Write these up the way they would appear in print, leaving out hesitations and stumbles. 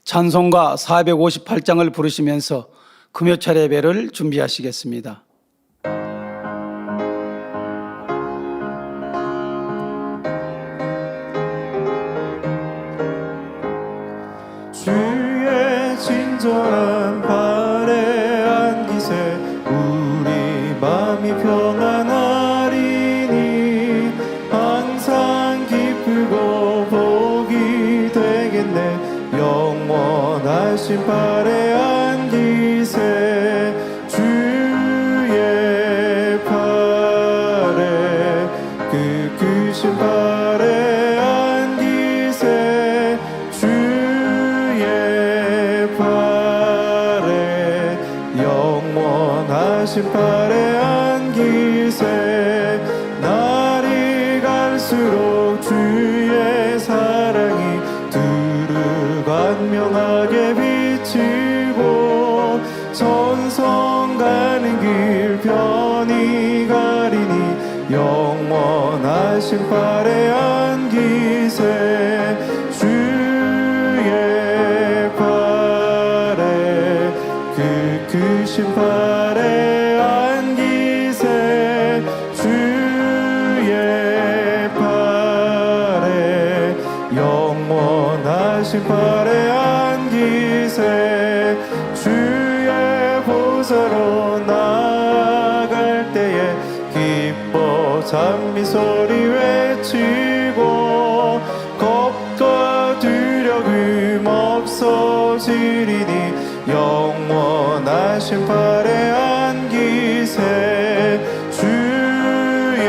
찬송가 458장을 부르시면서 금요철 예배를 준비하시겠습니다. 주의 친절한 발에 안기세 우리 맘이 평안하리니 항상 기쁘고 복이 되겠네 영원하신 발에 안기세 주의 발에 그 크신 발에 안기세 영원하신 발에 안기세 날이 갈수록 주의 사랑이 두루 광명하게 비치고 천성 가는 길 편히 가리니 영원하신 발에 안기세 크신 발에 안기세 주의 발에 영원하신 발에 안기세 주의 보좌로 나아갈 때에 기뻐 찬미소리 외치고 겁과 두려움 없어지리니 영원하신 발에 안기세 주의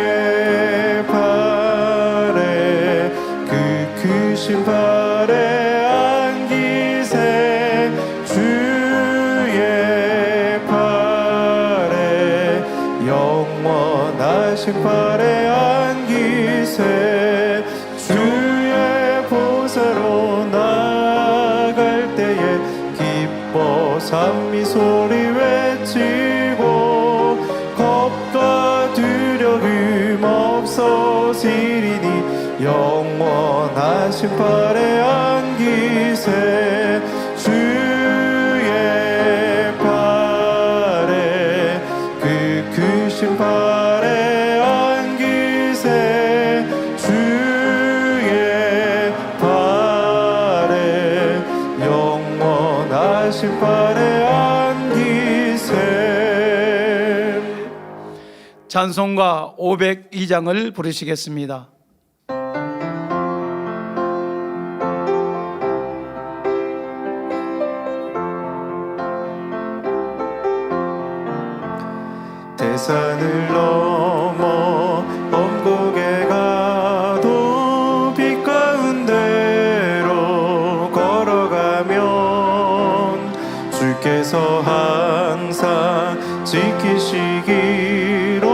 발에 그 크신 발에 안기세 주의 발에 영원하신 발에 안기세 주의 보좌로 나아갈 때에 기뻐 찬미소리 외치고 겁과 두려움 없어지리니 영원하신 발에 안기세 주의 발에 그 크신 발에 안기세 주의 발에 영원하신 발에 안기세 찬송가 502장을 부르시겠습니다. 대산을 넘어 엄곡에 가도 빛 가운데로 걸어가면 주께서 항상 지키시기로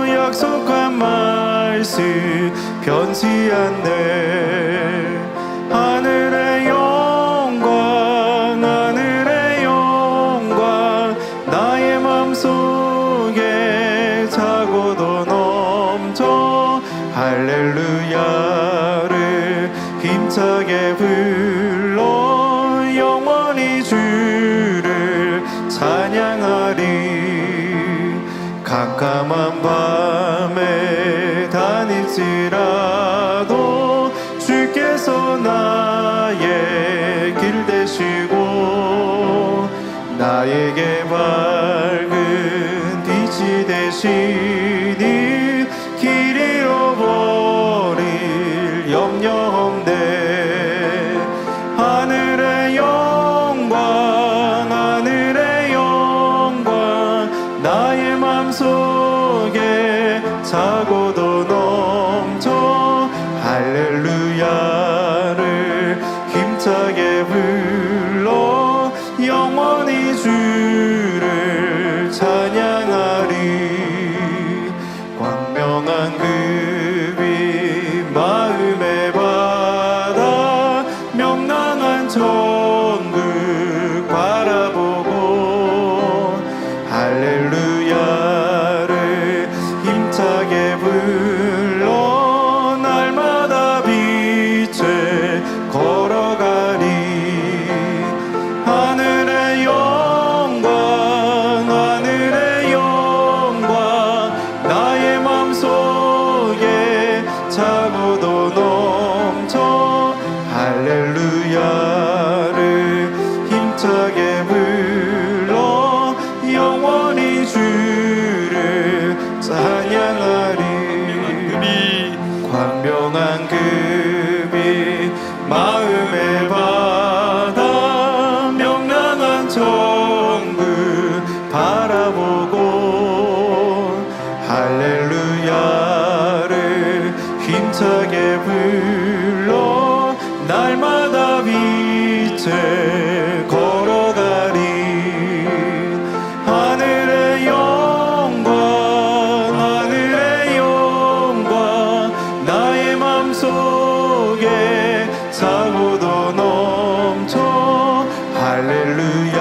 약속한 말씀 변치 않네 하늘의 영광 하늘의 영광 나의 맘속에 차고도 넘쳐 할렐루야를 힘차게 불러 영원히 주를 찬양하리 깜깜한 밤에 다닐지라도 주께서 나의 길 되시고 나에게 밝은 빛이 되시니 길 잃어버릴 염려 없네 하늘의 영광 하늘의 영광 나의 맘속에 차고도 넘쳐 할렐루야를 힘차게 불러 영원히 주를 찬양하리 광명한 그 빛 마음에 받아 명랑한 천국 바라보고 할렐루야를 힘차게 불러 날마다 빛에 걸어가리 힘차게 불러 영원히 주를 찬양하리. 광명한 급이 마음에 받아 명랑한 천국 바라보고 할렐루야를 힘차게 불러 날마다 빛을 걸어가리. 하늘의 영광 하늘의 영광 나의 맘속에 차고도 넘쳐 할렐루야를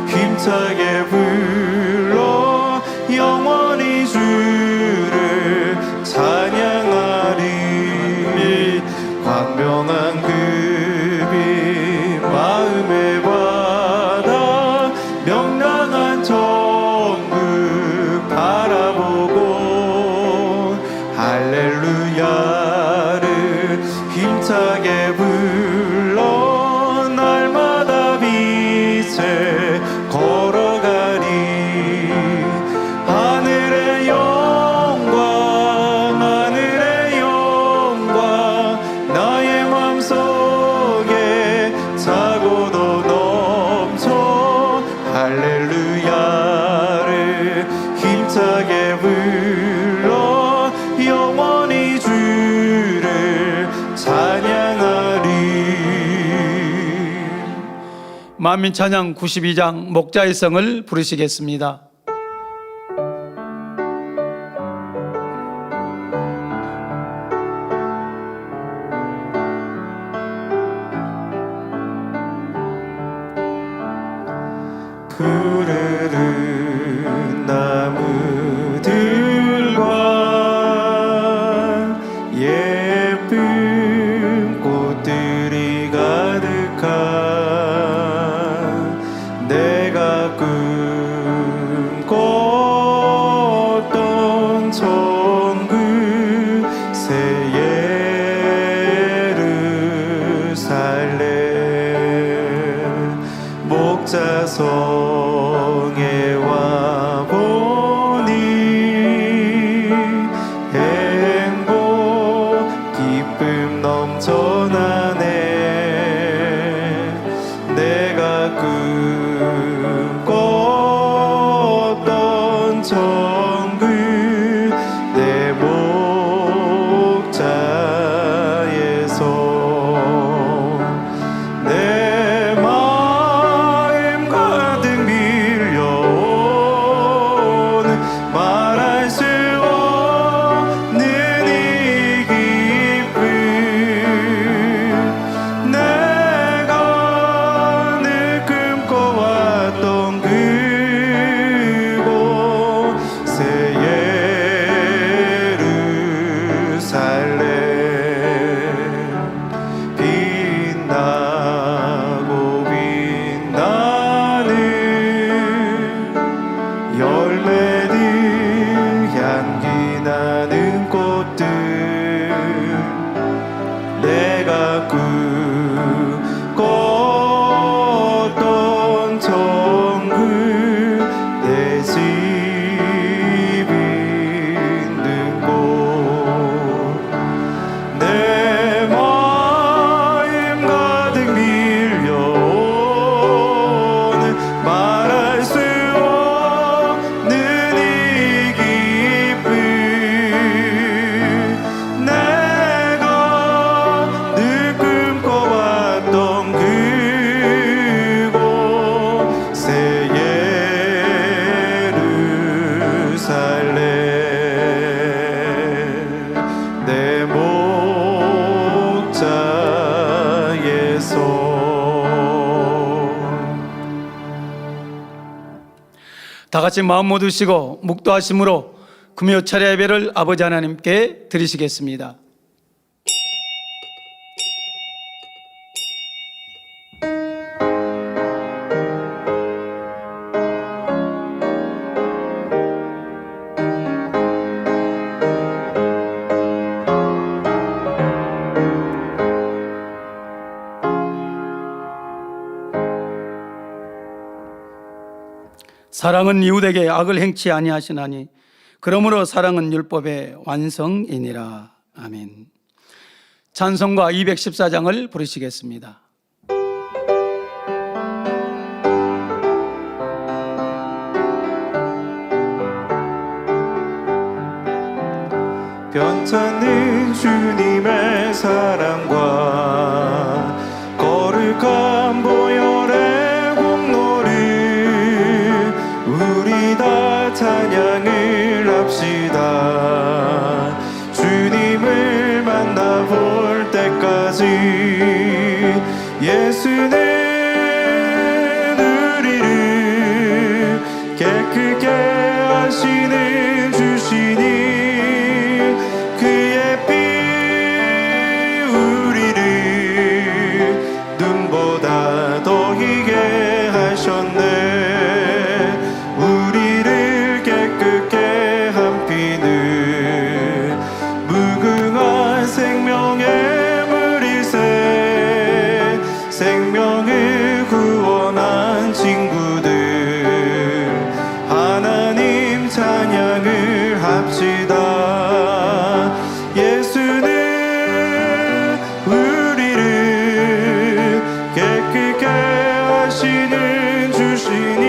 힘차게 불러 영원히 주를 찬양하리. 광명한 급이 마음에 받아 명랑한 천국 바라보고 할렐루야를 힘차게 불러 날마다 빛을 걸어가리. 하늘의 영광 하늘의 영광 나의 맘속에 차고도 넘쳐 할렐루야를 힘차게 불러 영원히 주를 찬양하리. 만민찬양 92장 목자의 성을 부르시겠습니다. 푸르른 나무들과 예쁜 꽃들이 가득한 내가 꿈꿨던 천국 새 예루살렘 목자성에 와보니 행복 기쁨 넘쳐나네. 내가 꿈꿨던 천국 내 목자에서 내 마음 가득 밀려온 말할 수 없는 이 기쁨. 내가 늘 꿈꿔왔던 그곳 새 예루살렘 빛나고 빛나는 열매들 향기 나는 꽃들 내가 꿈꿨던 천국 내 집 있는 곳 내 마음 가득 밀려온 말할 수 없는 이 기쁨. 내가 늘 꿈꿔왔던 그곳 새 예루살렘 내 목자에서. 다 같이 마음 모두 쉬고 묵도하심으로 금요 차례 예배를 아버지 하나님께 드리시겠습니다. 사랑은 이웃에게 악을 행치 아니하시나니 그러므로 사랑은 율법의 완성이니라. 아멘. 찬송가 214장을 부르시겠습니다. 변찮는 주님의 사랑과 거룩한 보혈의 공로를 우리 다 찬양을 합시다. 주님을 만나볼 때까지 예수는 우리를 깨끗게 하시는 주시니 그의 피 우리를 눈보다 더 희게 하셨네. 우리를 깨끗게 한 피는 무궁한 생명의 물이세. 생명을 구원한 친구들 하나님 찬양을 합시다. 예수는 우리를 깨끗게 하시는 주시니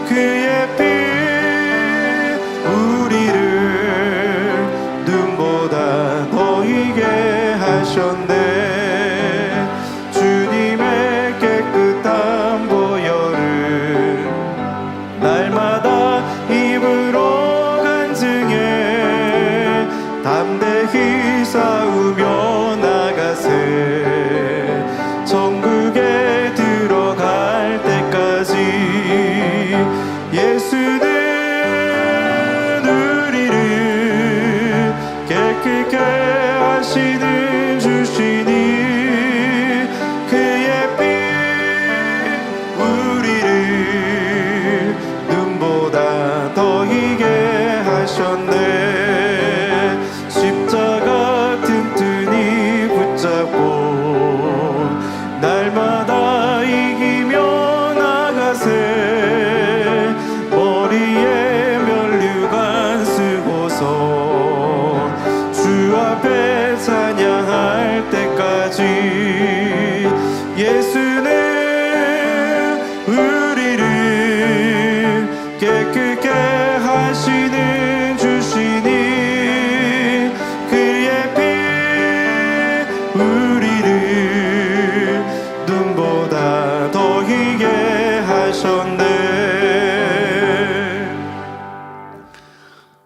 그의 피 우리를 눈보다 더 희게 하셨네. 주님의 깨끗한 보혈을 날마다 입으로 간증해 담대히 싸우며 나가세. 천국에 들어갈 때까지 예수는 우리를 깨끗게 하시는 주시니 그의 피 우리를 눈보다 더 희게 하셨네. 십자가 튼튼히 붙잡고 날마다 이기며 나가세. 머리에 면류관 쓰고서 주 앞에 찬양할 때까지 예수는 우리를 깨끗게 하시는 주시니 그의 피 우리를 눈보다 더 희게 하셨네.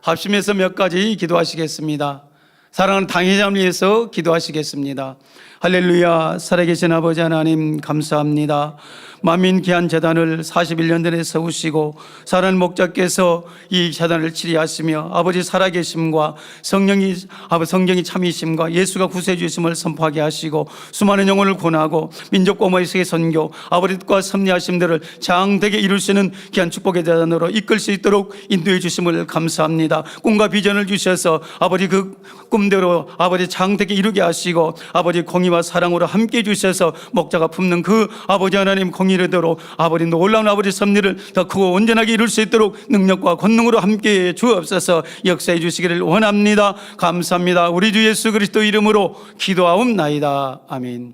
합심해서 몇 가지 기도하시겠습니다. 사랑하는 당회자를 위해서 기도하시겠습니다. 할렐루야. 살아계신 아버지 하나님 감사합니다. 만민 귀한 재단을 41년 전에 세우시고 사랑하는 목자께서 이 재단을 치리하시며 아버지 살아계심과 성경이 참이심과 예수가 구세해 주심을 선포하게 하시고 수많은 영혼을 구원하고 민족 고모의 세계 선교 아버지 뜻과 섭리하심들을 장되게 이룰 수 있는 귀한 축복의 재단으로 이끌 수 있도록 인도해 주심을 감사합니다. 꿈과 비전을 주셔서 아버지 그 꿈대로 아버지 장되게 이루게 하시고 아버지 공의와 사랑으로 함께 해 주셔서 목자가 품는 그 아버지 하나님 공의대로 아버지 놀라운 아버지 섭리를 더 크고 온전하게 이룰 수 있도록 능력과 권능으로 함께 해 주옵소서. 역사해 주시기를 원합니다. 감사합니다. 우리 주 예수 그리스도 이름으로 기도하옵나이다. 아멘.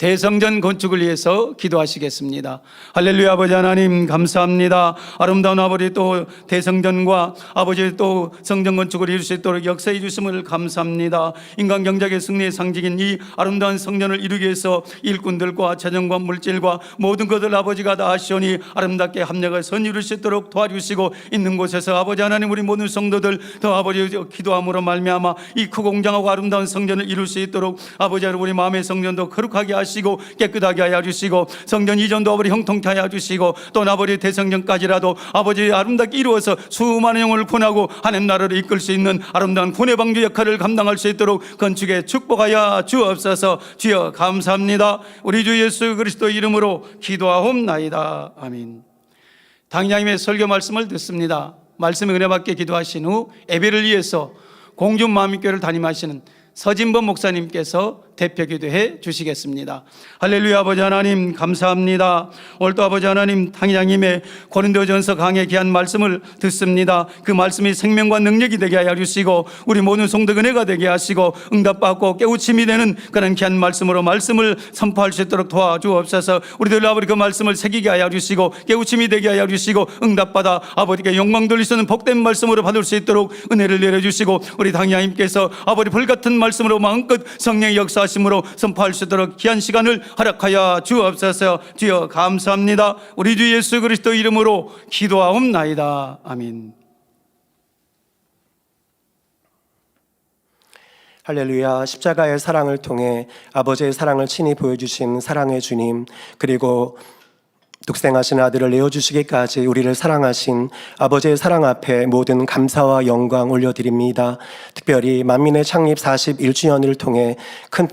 대성전 건축을 위해서 기도하시겠습니다. 할렐루야. 아버지 하나님 감사합니다. 아름다운 아버지 또 대성전과 아버지 또 성전 건축을 이룰 수 있도록 역사해 주심을 감사합니다. 인간 경작의 승리의 상징인 이 아름다운 성전을 이루기 위해서 일꾼들과 재정과 물질과 모든 것을 아버지가 다 하시오니 아름답게 합력해서 이룰 수 있도록 도와주시고 있는 곳에서 아버지 하나님 우리 모든 성도들 더 아버지 기도함으로 말미암아 이 크고 공장하고 아름다운 성전을 이룰 수 있도록 아버지 우리 마음의 성전도 거룩하게 하시고 깨끗하게 하여 주시고 성전 이전도 아버지 형통케 하여 주시고 또 아버지 대성전까지라도 아버지 아름답게 이루어서 수많은 영혼을 구원하고 하나님 나라를 이끌 수 있는 아름다운 구원의 방주 역할을 감당할 수 있도록 건축에 축복하여 주옵소서. 주여 감사합니다. 우리 주 예수 그리스도 이름으로 기도하옵나이다. 아멘. 당장님의 설교 말씀을 듣습니다. 말씀의 은혜 받게 기도하신 후 예배를 위해서 공주마음교회를 담임하시는 서진범 목사님께서 대표기도 해 주시겠습니다. 할렐루야. 아버지 하나님 감사합니다. 오늘도 아버지 하나님 당회장님의 고린도전서 강의 귀한 말씀을 듣습니다. 그 말씀이 생명과 능력이 되게 하여 주시고 우리 모든 성도 은혜가 되게 하시고 응답받고 깨우침이 되는 그런 귀한 말씀으로 말씀을 선포할 수 있도록 도와주옵소서. 우리들 아버지 그 말씀을 새기게 하여 주시고 깨우침이 되게 하여 주시고 응답받아 아버지께 영광 돌릴 수 있는 복된 말씀으로 받을 수 있도록 은혜를 내려주시고 우리 당회장님께서 아버지 불같은 말씀으로 마음껏 성령의 역사하심으로 선포할 수 있도록 귀한 시간을 허락하여 주옵소서. 주여 감사합니다. 우리 주 예수 그리스도 이름으로 기도하옵나이다. 아멘. 할렐루야. 십자가의 사랑을 통해 아버지의 사랑을 친히 보여주신 사랑의 주님, 그리고 독생하신 아들을 내어주시기까지 우리를 사랑하신 아버지의 사랑 앞에 모든 감사와 영광 올려드립니다. 특별히 만민의 창립 41주년을 통해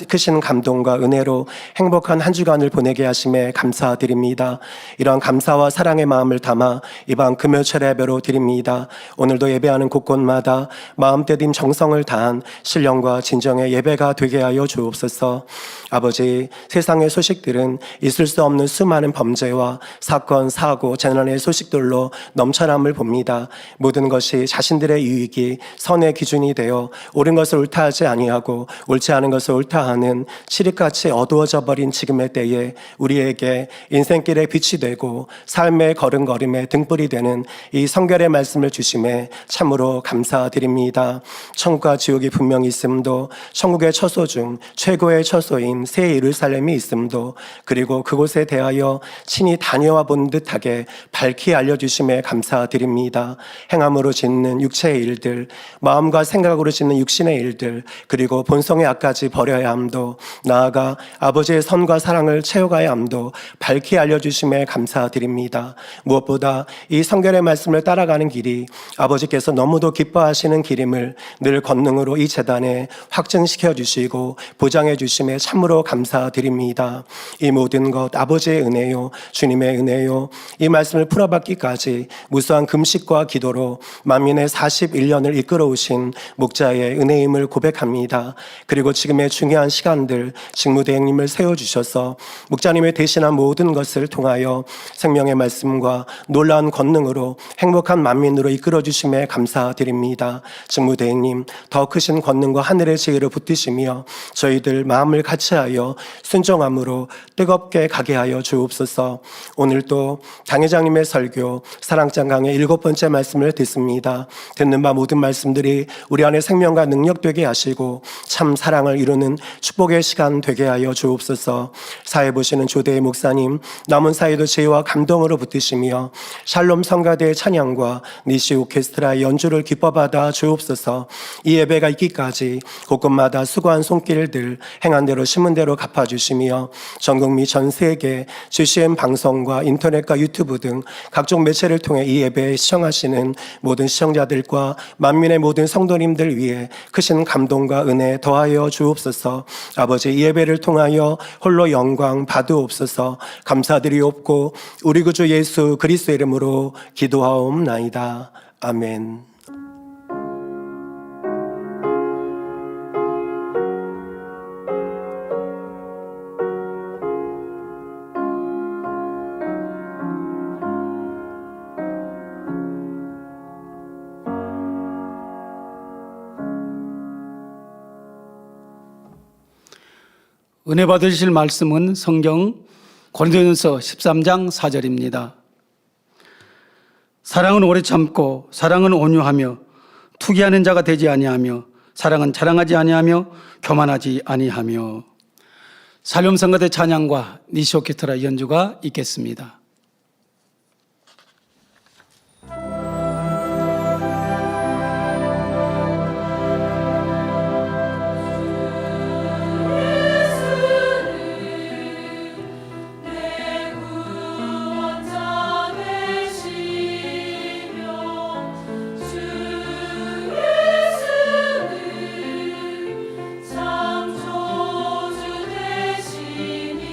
크신 감동과 은혜로 행복한 한 주간을 보내게 하심에 감사드립니다. 이러한 감사와 사랑의 마음을 담아 이번 금요철 예배로 드립니다. 오늘도 예배하는 곳곳마다 마음 때림 정성을 다한 신령과 진정의 예배가 되게 하여 주옵소서. 아버지, 세상의 소식들은 있을 수 없는 수많은 범죄와 사건, 사고, 재난의 소식들로 넘쳐남을 봅니다. 모든 것이 자신들의 유익이 선의 기준이 되어 옳은 것을 옳다 하지 아니하고 옳지 않은 것을 옳다 하는 칠흑같이 어두워져 버린 지금의 때에 우리에게 인생길의 빛이 되고 삶의 걸음걸음의 등불이 되는 이 성결의 말씀을 주심에 참으로 감사드립니다. 천국과 지옥이 분명히 있음도 천국의 처소 중 최고의 처소인 새 예루살렘이 있음도 그리고 그곳에 대하여 친히 다녀와 본 듯하게 밝히 알려주심에 감사드립니다. 행함으로 짓는 육체의 일들, 마음과 생각으로 짓는 육신의 일들, 그리고 본성의 악까지 버려야 함도 나아가 아버지의 선과 사랑을 채워가야 함도 밝히 알려주심에 감사드립니다. 무엇보다 이 성결의 말씀을 따라가는 길이 아버지께서 너무도 기뻐하시는 길임을 늘 권능으로 이 재단에 확증시켜 주시고 보장해 주심에 참으로 감사드립니다. 이 모든 것 아버지의 은혜요, 주님의 은혜요, 이 말씀을 풀어받기까지 무수한 금식과 기도로 만민의 41년을 이끌어 오신 목자의 은혜임을 고백합니다. 그리고 지금의 중요한 시간들 직무대행님을 세워주셔서 목자님의 대신한 모든 것을 통하여 생명의 말씀과 놀라운 권능으로 행복한 만민으로 이끌어 주심에 감사드립니다. 직무대행님, 더 크신 권능과 하늘의 지혜로 붙드시며 저희들 마음을 같이하여 순종함으로 뜨겁게 가게 하여 주옵소서. 오늘도 당회장님의 설교 사랑장 강의 7번째 말씀을 듣습니다. 듣는 바 모든 말씀들이 우리 안에 생명과 능력 되게 하시고 참 사랑을 이루는 축복의 시간 되게 하여 주옵소서. 사회 보시는 조대의 목사님, 남은 사이도 지혜와 감동으로 붙드시며 샬롬 성가대의 찬양과 니시 오케스트라의 연주를 기뻐받아 주옵소서. 이 예배가 있기까지 곳곳마다 수고한 손길들 행한 대로 심은 대로 갚아주시며 전국 및 전 세계 GCN 방송과 인터넷과 유튜브 등 각종 매체를 통해 이 예배에 시청하시는 모든 시청자들과 만민의 모든 성도님들 위해 크신 감동과 은혜 더하여 주옵소서. 아버지, 이 예배를 통하여 홀로 영광 받으옵소서. 감사드리옵고 우리 구주 예수 그리스도 이름으로 기도하옵나이다. 아멘. 은혜 받으실 말씀은 성경 고린도전서 13장 4절입니다. 사랑은 오래 참고 사랑은 온유하며 투기하는 자가 되지 아니하며 사랑은 자랑하지 아니하며 교만하지 아니하며. 샬롬 성가대 찬양과 니시 오케스트라 연주가 있겠습니다. 창조주 되시니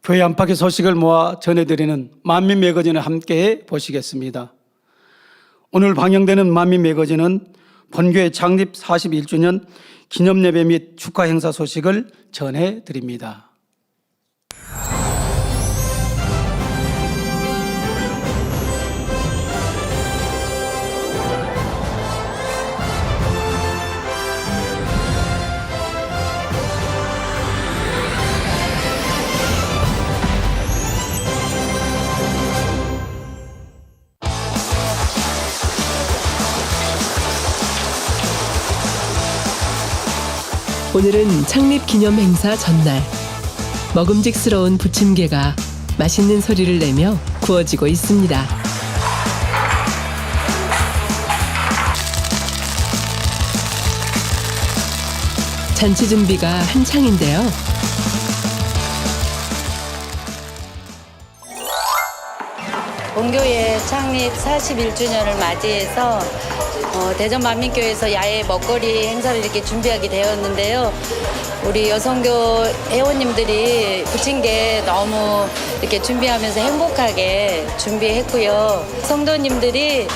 교회 안팎의 소식을 모아 전해드리는 만민 매거진을 함께 보시겠습니다. 오늘 방영되는 만민 매거진은 본교회 창립 41주년 기념예배 및 축하 행사 소식을 전해드립니다. 오늘은 창립 기념 행사 전날. 먹음직스러운 부침개가 맛있는 소리를 내며 구워지고 있습니다. 잔치 준비가 한창인데요. 본교회 창립 41주년을 맞이해서 대전 만민교회에서 야외 먹거리 행사를 이렇게 준비하게 되었는데요. 우리 여성교 회원님들이 부침개 너무 이렇게 준비하면서 행복하게 준비했고요. 성도님들이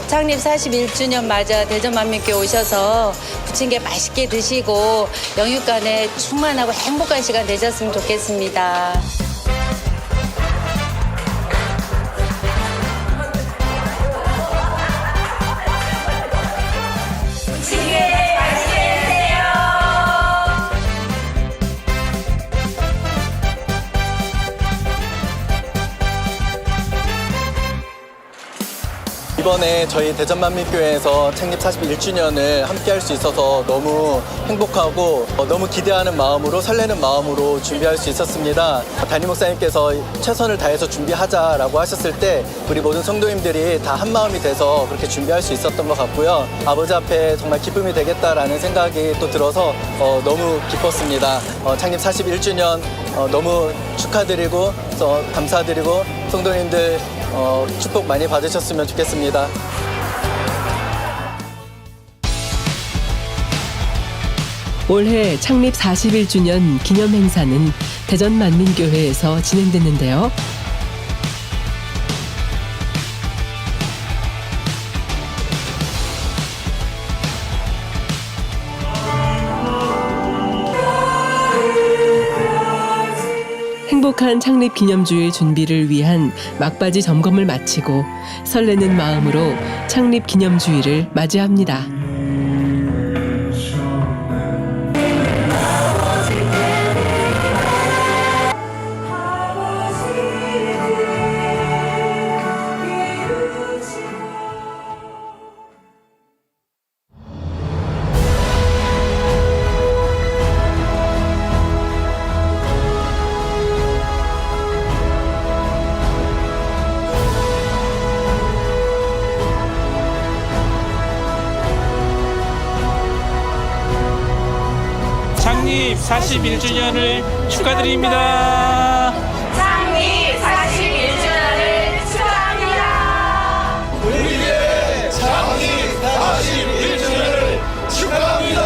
창립 41주년 맞아 대전 만민교회 오셔서 부침개 맛있게 드시고 영육간에 충만하고 행복한 시간 되셨으면 좋겠습니다. 이번에 저희 대전만민교회에서 창립 41주년을 함께 할 수 있어서 너무 행복하고 너무 기대하는 마음으로 설레는 마음으로 준비할 수 있었습니다. 담임 목사님께서 최선을 다해서 준비하자라고 하셨을 때 우리 모든 성도님들이 다 한마음이 돼서 그렇게 준비할 수 있었던 것 같고요. 아버지 앞에 정말 기쁨이 되겠다라는 생각이 또 들어서 너무 기뻤습니다. 창립 41주년 너무 축하드리고 감사드리고 성도님들 축복 많이 받으셨으면 좋겠습니다. 올해 창립 41주년 기념 행사는 대전 만민교회에서 진행됐는데요. 행복한 창립 기념주일 준비를 위한 막바지 점검을 마치고 설레는 마음으로 창립 기념주일을 맞이합니다. 창립 41주년을 축하드립니다. 창립 41주년을 축하합니다. 우리의 창립 41주년을 축하합니다.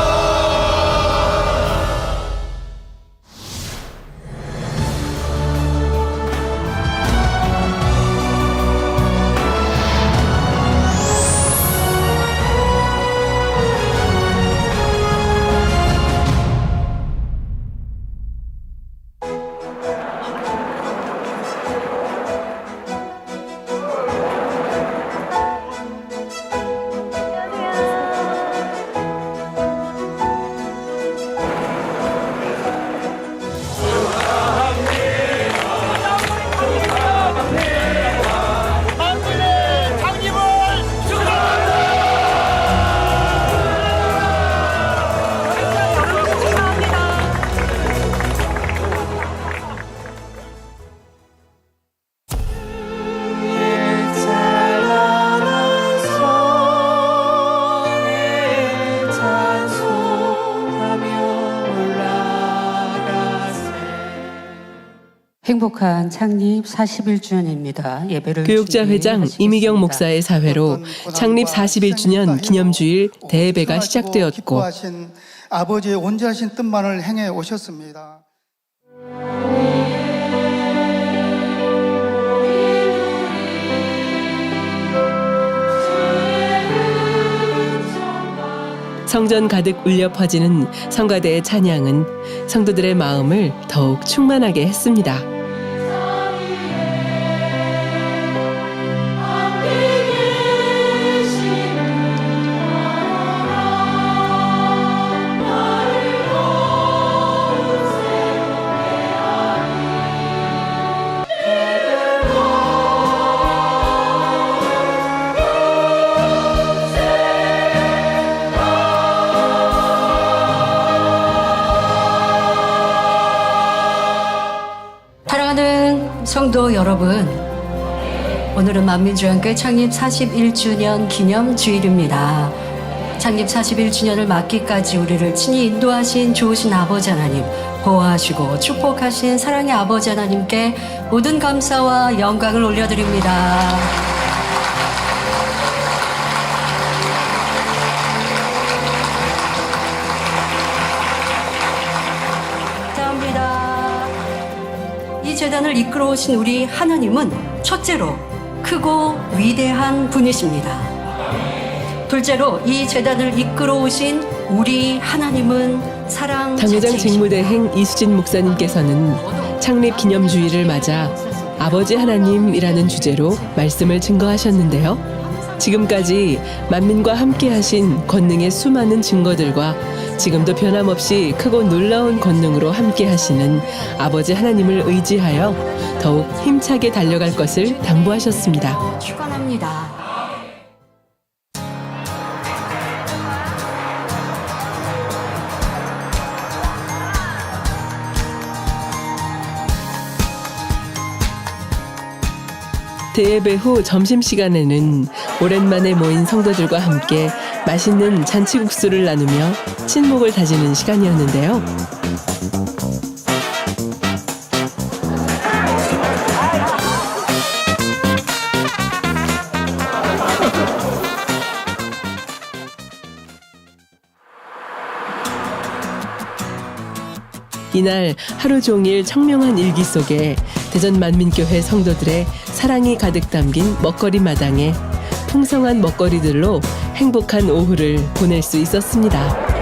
행복한 창립 41주년입니다. 예배를 교육자 회장 이미경 목사의 사회로 창립 41주년 기념주일 대예배가 시작되었고 기뻐하신 아버지의 온전하신 뜻만을 행해 오셨습니다. 성전 가득 울려 퍼지는 성가대의 찬양은 성도들의 마음을 더욱 충만하게 했습니다. 사랑하는 성도 여러분, 오늘은 만민주연교회 창립 41주년 기념 주일입니다. 창립 41주년을 맞기까지 우리를 친히 인도하신 좋으신 아버지 하나님, 보호하시고 축복하신 사랑의 아버지 하나님께 모든 감사와 영광을 올려드립니다. 감사합니다. 이 재단을 이끌어 오신 우리 하나님은 첫째로 크고 위대한 분이십니다. 둘째로 이 재단을 이끌어 오신 우리 하나님은 사랑 당회장 자체이십니다. 직무대행 이수진 목사님께서는 창립 기념주일을 맞아 아버지 하나님이라는 주제로 말씀을 증거하셨는데요. 지금까지 만민과 함께하신 권능의 수많은 증거들과 지금도 변함없이 크고 놀라운 권능으로 함께하시는 아버지 하나님을 의지하여 더욱 힘차게 달려갈 것을 당부하셨습니다. 축원합니다. 대예배 후 점심시간에는 오랜만에 모인 성도들과 함께 맛있는 잔치국수를 나누며 친목을 다지는 시간이었는데요. 이날 하루 종일 청명한 일기 속에 대전만민교회 성도들의 사랑이 가득 담긴 먹거리 마당에 풍성한 먹거리들로 행복한 오후를 보낼 수 있었습니다.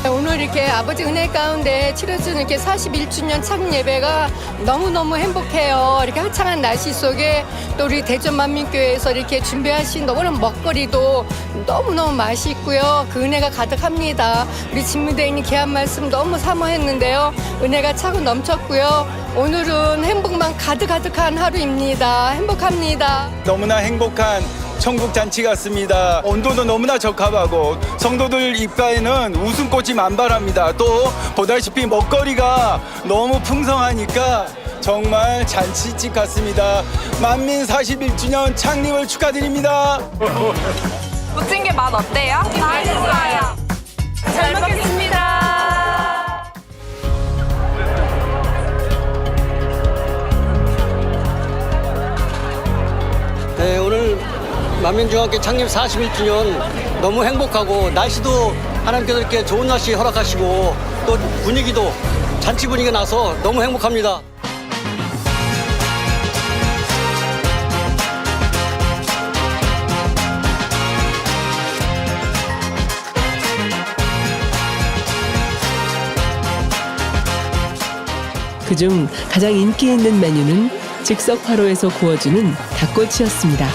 오늘 이렇게 아버지 은혜 가운데 치러지는 이렇게 41주년 창립 예배가 너무너무 행복해요. 이렇게 화창한 날씨 속에 또 우리 대전만민교회에서 이렇게 준비하신 너무나 먹거리도 너무너무 맛있고요. 그 은혜가 가득합니다. 우리 직무대행님 귀한 말씀 너무 사모했는데요. 은혜가 차고 넘쳤고요. 오늘은 행복만 가득가득한 하루입니다. 행복합니다. 너무나 행복한 천국 잔치 같습니다. 온도도 너무나 적합하고 성도들 입가에는 웃음꽃이 만발합니다. 또 보다시피 먹거리가 너무 풍성하니까 정말 잔치집 같습니다. 만민 41주년 창립을 축하드립니다. 부침개 맛 어때요? 맛있어요. 잘 먹겠습니다. 네, 오늘 만민중앙교회 창립 41주년 너무 행복하고 날씨도 하나님께서 이렇게 좋은 날씨 허락하시고 또 분위기도 잔치 분위기가 나서 너무 행복합니다. 그중 가장 인기 있는 메뉴는 즉석 화로에서 구워주는 닭꼬치였습니다.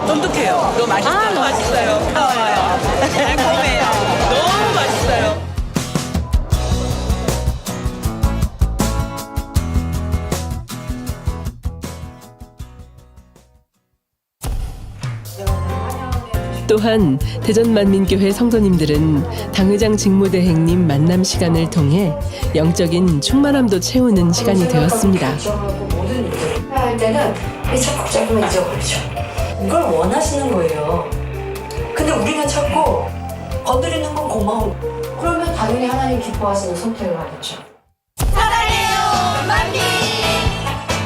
쫀득해요. 너무 맛있어요. 너무 맛있어요. 달콤해요. 너무 맛있어요. 또한 대전만민교회 성도님들은 당회장 직무대행님 만남 시간을 통해 영적인 충만함도 채우는 시간이 되었습니다. 모든 일을 할 때는 이 자꾸 잊어버리죠. 이걸 원하시는 거예요. 근데 우리는 자꾸 건드리는 건 고마워. 그러면 당연히 하나님 기뻐하시는 선택을 하겠죠. 사랑해요, 만민.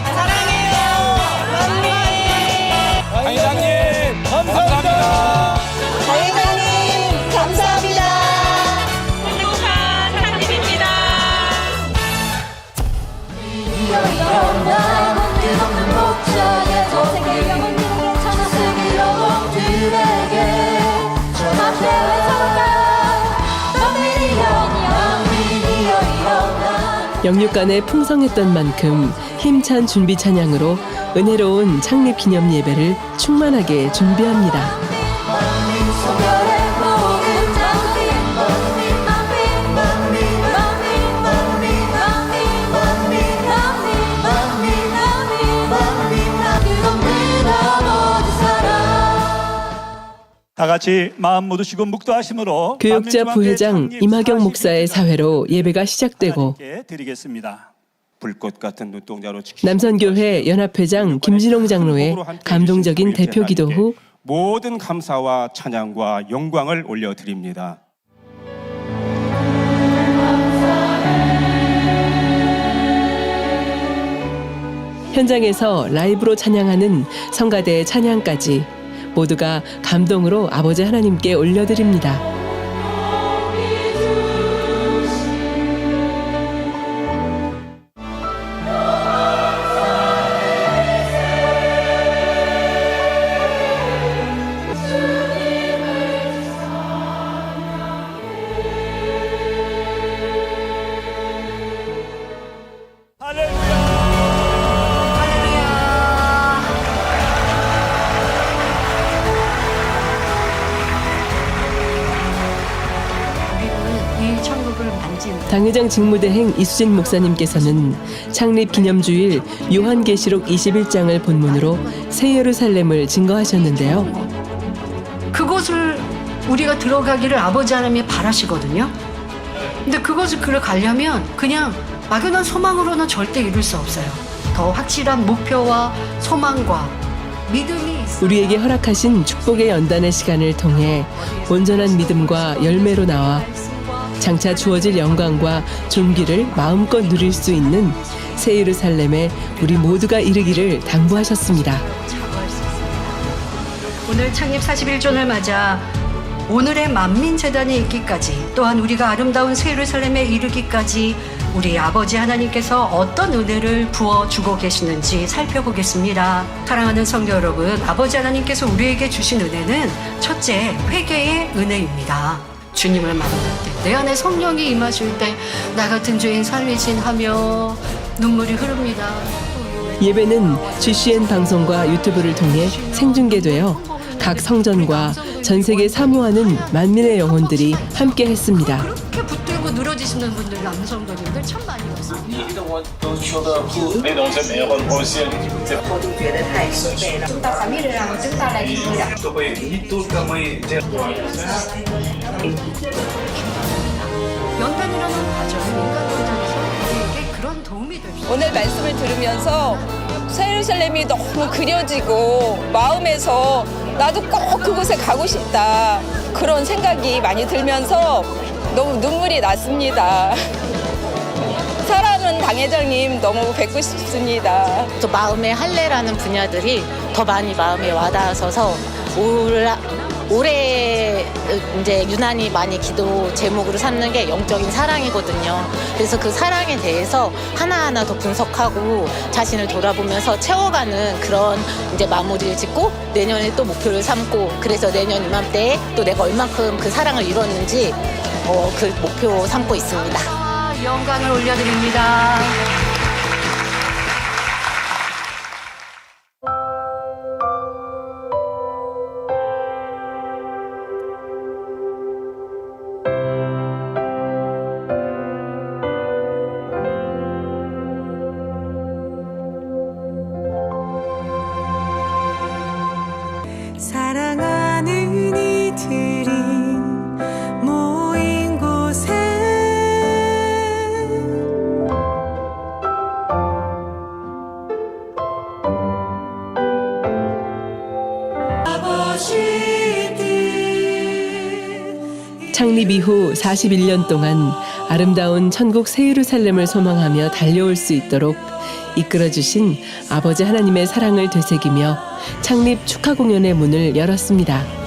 사랑해요, 만민. 영육간에 풍성했던 만큼 힘찬 준비 찬양으로 은혜로운 창립 기념 예배를 충만하게 준비합니다. 다 같이 마음 모두시고 묵도하심으로 교육자 부회장 이마경 목사의 사회로 예배가 시작되고 드리겠습니다. 불꽃 같은 눈동자로 남선교회 연합회장 김진홍 장로의 감동적인 대표 기도 후 모든 감사와 찬양과 영광을 올려드립니다. 현장에서 라이브로 찬양하는 성가대의 찬양까지 모두가 감동으로 아버지 하나님께 올려드립니다. 당회장 직무대행 이수진 목사님께서는 창립 기념주일 요한계시록 21장을 본문으로 새 예루살렘을 증거하셨는데요. 그곳을 우리가 들어가기를 아버지 하나님이 바라시거든요. 근데 그것을 가려면 그냥 막연한 소망으로는 절대 이룰 수 없어요. 더 확실한 목표와 소망과 믿음이 우리에게 허락하신 축복의 연단의 시간을 통해 온전한 믿음과 열매로 나와 장차 주어질 영광과 존귀를 마음껏 누릴 수 있는 새 예루살렘에 우리 모두가 이르기를 당부하셨습니다. 오늘 창립 41주년을 맞아 오늘의 만민재단에 있기까지 또한 우리가 아름다운 새 예루살렘에 이르기까지 우리 아버지 하나님께서 어떤 은혜를 부어주고 계시는지 살펴보겠습니다. 사랑하는 성도 여러분, 아버지 하나님께서 우리에게 주신 은혜는 첫째, 회개의 은혜입니다. 주님을 만날 때, 내 안에 성령이 임하실 때 나 같은 죄인 살리신하며 눈물이 흐릅니다. 예배는 GCN 방송과 유튜브를 통해 생중계되어 각 성전과 전 세계 사모하는 만민의 영혼들이 함께 했습니다. 그렇게 붙들고 늘어지시는 분들, 남성들인들 참 많이 봤습니다. 연단이라는 과정은 인간 연단에서 우리에게 그런 도움이 될 수 있습니다. 오늘 말씀을 들으면서 새 예루살렘이 너무 그려지고 마음에서 나도 꼭 그곳에 가고 싶다 그런 생각이 많이 들면서 너무 눈물이 났습니다. 사랑하는 당회장님 너무 뵙고 싶습니다. 또 마음의 할례라는 분야들이 더 많이 마음에 와닿아서서 올해 이제 유난히 많이 기도 제목으로 삼는 게 영적인 사랑이거든요. 그래서 그 사랑에 대해서 하나하나 더 분석하고 자신을 돌아보면서 채워가는 그런 이제 마무리를 짓고 내년에 또 목표를 삼고, 그래서 내년 이맘때에 또 내가 얼만큼 그 사랑을 이뤘는지 그 목표 삼고 있습니다. 영광을 올려드립니다. 사랑하는 이들이 모인 곳에 창립 이후 41년 동안 아름다운 천국 새 예루살렘을 소망하며 달려올 수 있도록 이끌어주신 아버지 하나님의 사랑을 되새기며 창립 축하 공연의 문을 열었습니다.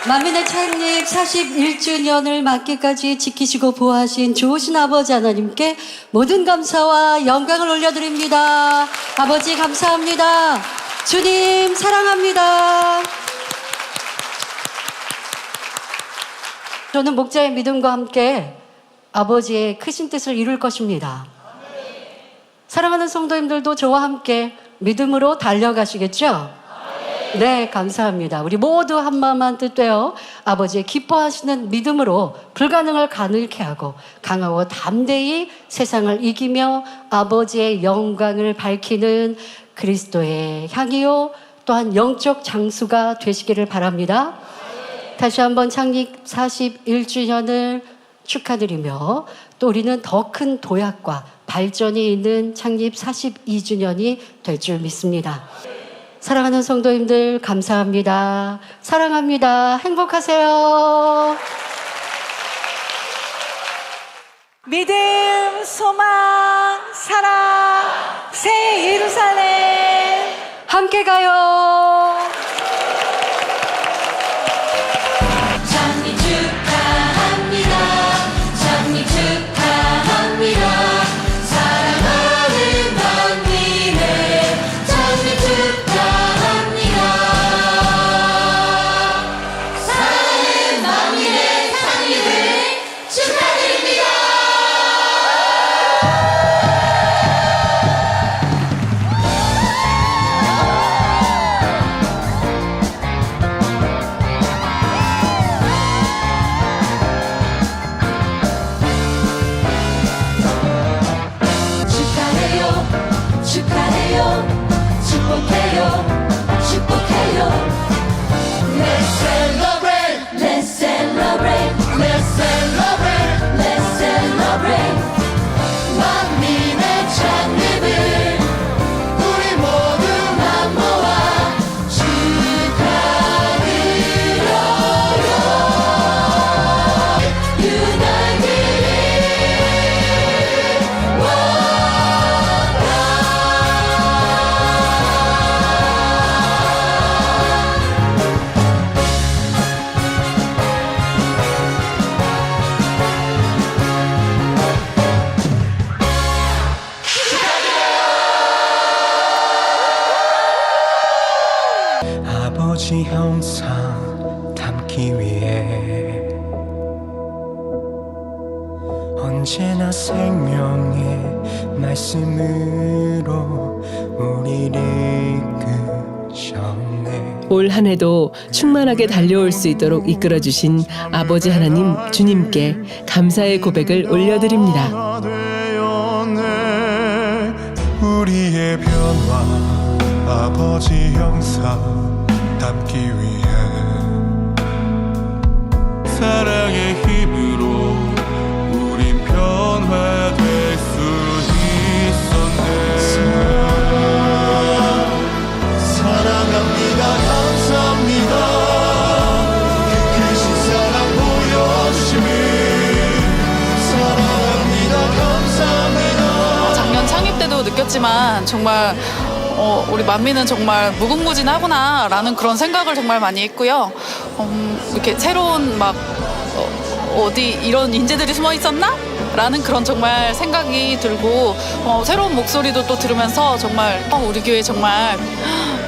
만민의 창립 41주년을 맞게까지 지키시고 보호하신 좋으신 아버지 하나님께 모든 감사와 영광을 올려드립니다. 아버지 감사합니다. 주님 사랑합니다. 저는 목자의 믿음과 함께 아버지의 크신 뜻을 이룰 것입니다. 사랑하는 성도님들도 저와 함께 믿음으로 달려가시겠죠? 네, 감사합니다. 우리 모두 한마음 한뜻 되어 아버지의 기뻐하시는 믿음으로 불가능을 가능케 하고 강하고 담대히 세상을 이기며 아버지의 영광을 밝히는 그리스도의 향이요 또한 영적 장수가 되시기를 바랍니다. 다시 한번 창립 41주년을 축하드리며 또 우리는 더 큰 도약과 발전이 있는 창립 42주년이 될 줄 믿습니다. 사랑하는 성도님들 감사합니다. 사랑합니다. 행복하세요. 믿음, 소망, 사랑, 새 예루살렘 함께 가요. 장립 축하합니다. 장립 축하합니다. 사랑하는 만민의 장립 축하합니다. 사랑하는 만민의 창립을 축하드립니다. 축하해요, 축하해요, 축복해요, 축복해요. Let's celebrate, let's celebrate, let's celebrate, let's celebrate. 만민의 창립을 우리 모두 맘 모아 축하드려요. United. 아버지 형상 담기 위해 언제나 생명의 말씀으로 우리를 이끄셨네. 올 한 해도 충만하게 달려올 수 있도록 이끌어주신 아버지 하나님 주님께 감사의 고백을 올려드립니다. 우리의 변화 아버지 형상 담기 위해 사랑의 힘으로 우린 변화될 수 있었네. 사랑합니다. 감사합니다. 그 크신 사랑 보여주심을 사랑합니다. 감사합니다. 작년 창립 때도 느꼈지만 정말 우리 만민은 정말 무궁무진하구나 라는 그런 생각을 정말 많이 했고요. 이렇게 새로운 어디 이런 인재들이 숨어 있었나? 라는 그런 정말 생각이 들고 새로운 목소리도 또 들으면서 정말 우리 교회 정말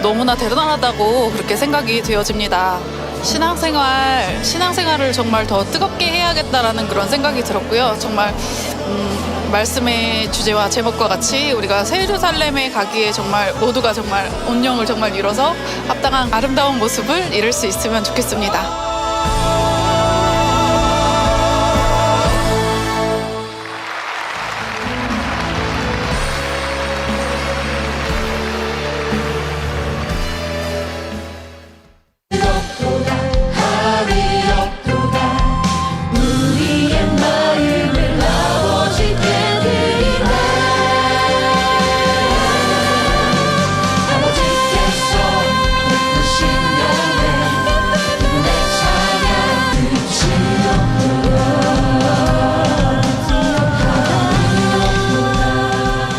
너무나 대단하다고 그렇게 생각이 되어집니다. 신앙생활을 정말 더 뜨겁게 해야겠다라는 그런 생각이 들었고요. 정말 말씀의 주제와 제목과 같이 우리가 새 예루살렘에 가기에 정말 모두가 정말 온영을 정말 이뤄서 합당한 아름다운 모습을 이룰 수 있으면 좋겠습니다.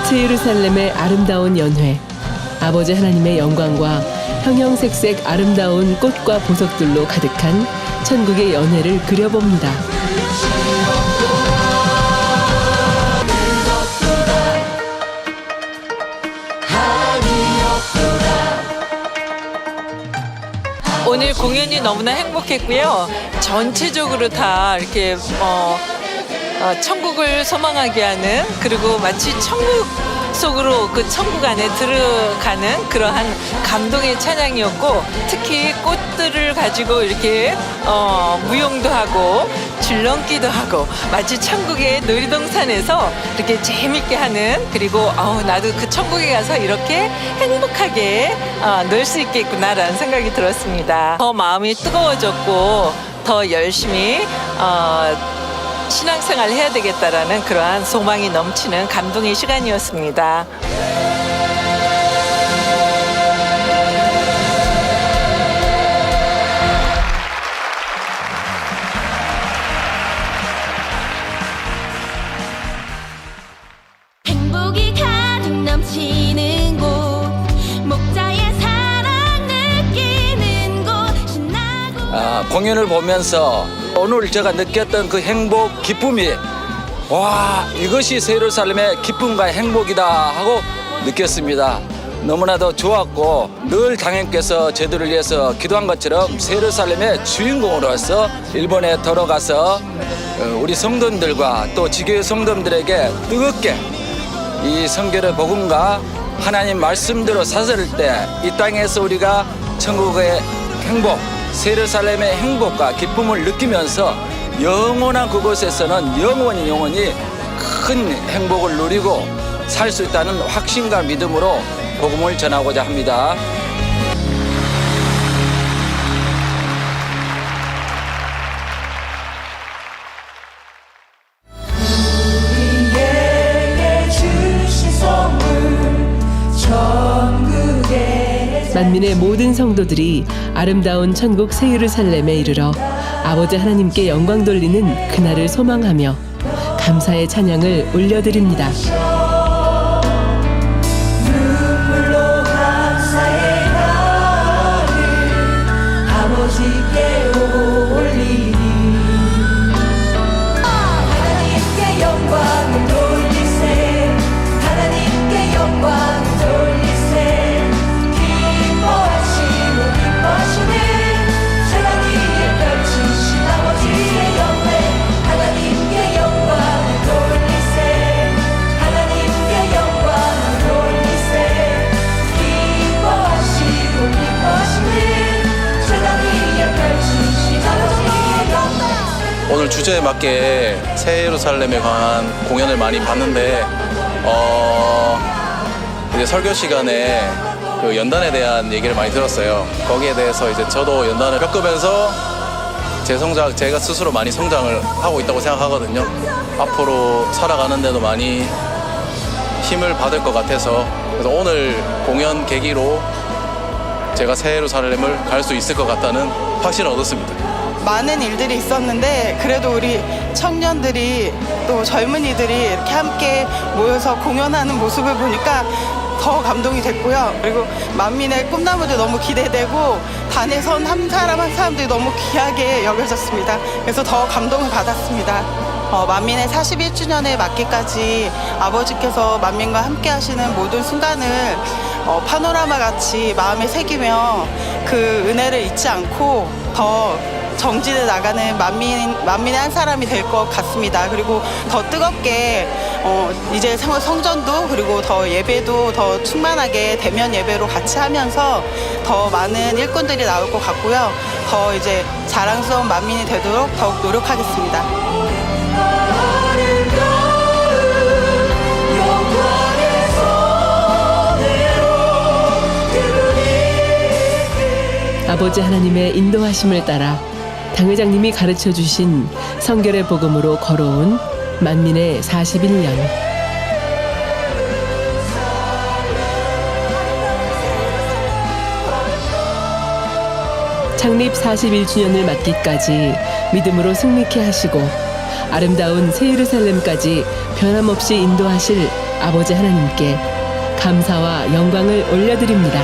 새 예루살렘의 아름다운 연회, 아버지 하나님의 영광과 형형색색 아름다운 꽃과 보석들로 가득한 천국의 연회를 그려봅니다. 오늘 공연이 너무나 행복했고요. 전체적으로 다 이렇게 천국을 소망하게 하는, 그리고 마치 천국 속으로 그 천국 안에 들어가는 그러한 감동의 찬양이었고, 특히 꽃들을 가지고 이렇게 무용도 하고 줄넘기도 하고 마치 천국의 놀이동산에서 이렇게 재밌게 하는, 그리고 나도 그 천국에 가서 이렇게 행복하게 놀 수 있겠구나라는 생각이 들었습니다. 더 마음이 뜨거워졌고 더 열심히 신앙생활 해야 되겠다라는 그러한 소망이 넘치는 감동의 시간이었습니다. 행복이 가득 넘치는 곳, 목자의 사랑 느끼는 곳, 신나고 공연을 보면서 오늘 제가 느꼈던 그 행복, 기쁨이 와, 이것이 새 예루살렘의 기쁨과 행복이다 하고 느꼈습니다. 너무나도 좋았고, 늘 당님께서 저희들을 위해서 기도한 것처럼 새 예루살렘의 주인공으로서 일본에 들어가서 우리 성도들과 또 지교회 성도들에게 뜨겁게 이 성결의 복음과 하나님 말씀대로 사실 때 이 땅에서 우리가 천국의 행복, 새 예루살렘의 행복과 기쁨을 느끼면서 영원한 그곳에서는 영원히 큰 행복을 누리고 살 수 있다는 확신과 믿음으로 복음을 전하고자 합니다. 만민의 모든 성도들이 아름다운 천국 새 예루살렘에 이르러 아버지 하나님께 영광 돌리는 그날을 소망하며 감사의 찬양을 올려드립니다. 눈물로 감사의 날을 아버지께 올리니 하나님께 영광을 돌리세, 하나님께 영광을 돌리세. 오늘 주제에 맞게 새 예루살렘에 관한 공연을 많이 봤는데 이제 설교 시간에 그 연단에 대한 얘기를 많이 들었어요. 거기에 대해서 이제 저도 연단을 겪으면서 제가 스스로 많이 성장을 하고 있다고 생각하거든요. 앞으로 살아가는데도 많이 힘을 받을 것 같아서, 그래서 오늘 공연 계기로 제가 새 예루살렘을 갈 수 있을 것 같다는 확신을 얻었습니다. 많은 일들이 있었는데 그래도 우리 청년들이 또 젊은이들이 이렇게 함께 모여서 공연하는 모습을 보니까 더 감동이 됐고요. 그리고 만민의 꿈나무도 너무 기대되고 단에선 한 사람 한 사람들이 너무 귀하게 여겨졌습니다. 그래서 더 감동을 받았습니다. 만민의 41주년에 맞기까지 아버지께서 만민과 함께 하시는 모든 순간을 파노라마 같이 마음에 새기며 그 은혜를 잊지 않고 더 정진해 나가는 만민의 한 사람이 될 것 같습니다. 그리고 더 뜨겁게 이제 성전도 그리고 더 예배도 더 충만하게 대면 예배로 같이 하면서 더 많은 일꾼들이 나올 것 같고요. 더 이제 자랑스러운 만민이 되도록 더욱 노력하겠습니다. 아버지 하나님의 인도하심을 따라 당회장님이 가르쳐 주신 성결의 복음으로 걸어온 만민의 41년. 창립 41주년을 맞기까지 믿음으로 승리케 하시고 아름다운 새 예루살렘까지 변함없이 인도하실 아버지 하나님께 감사와 영광을 올려드립니다.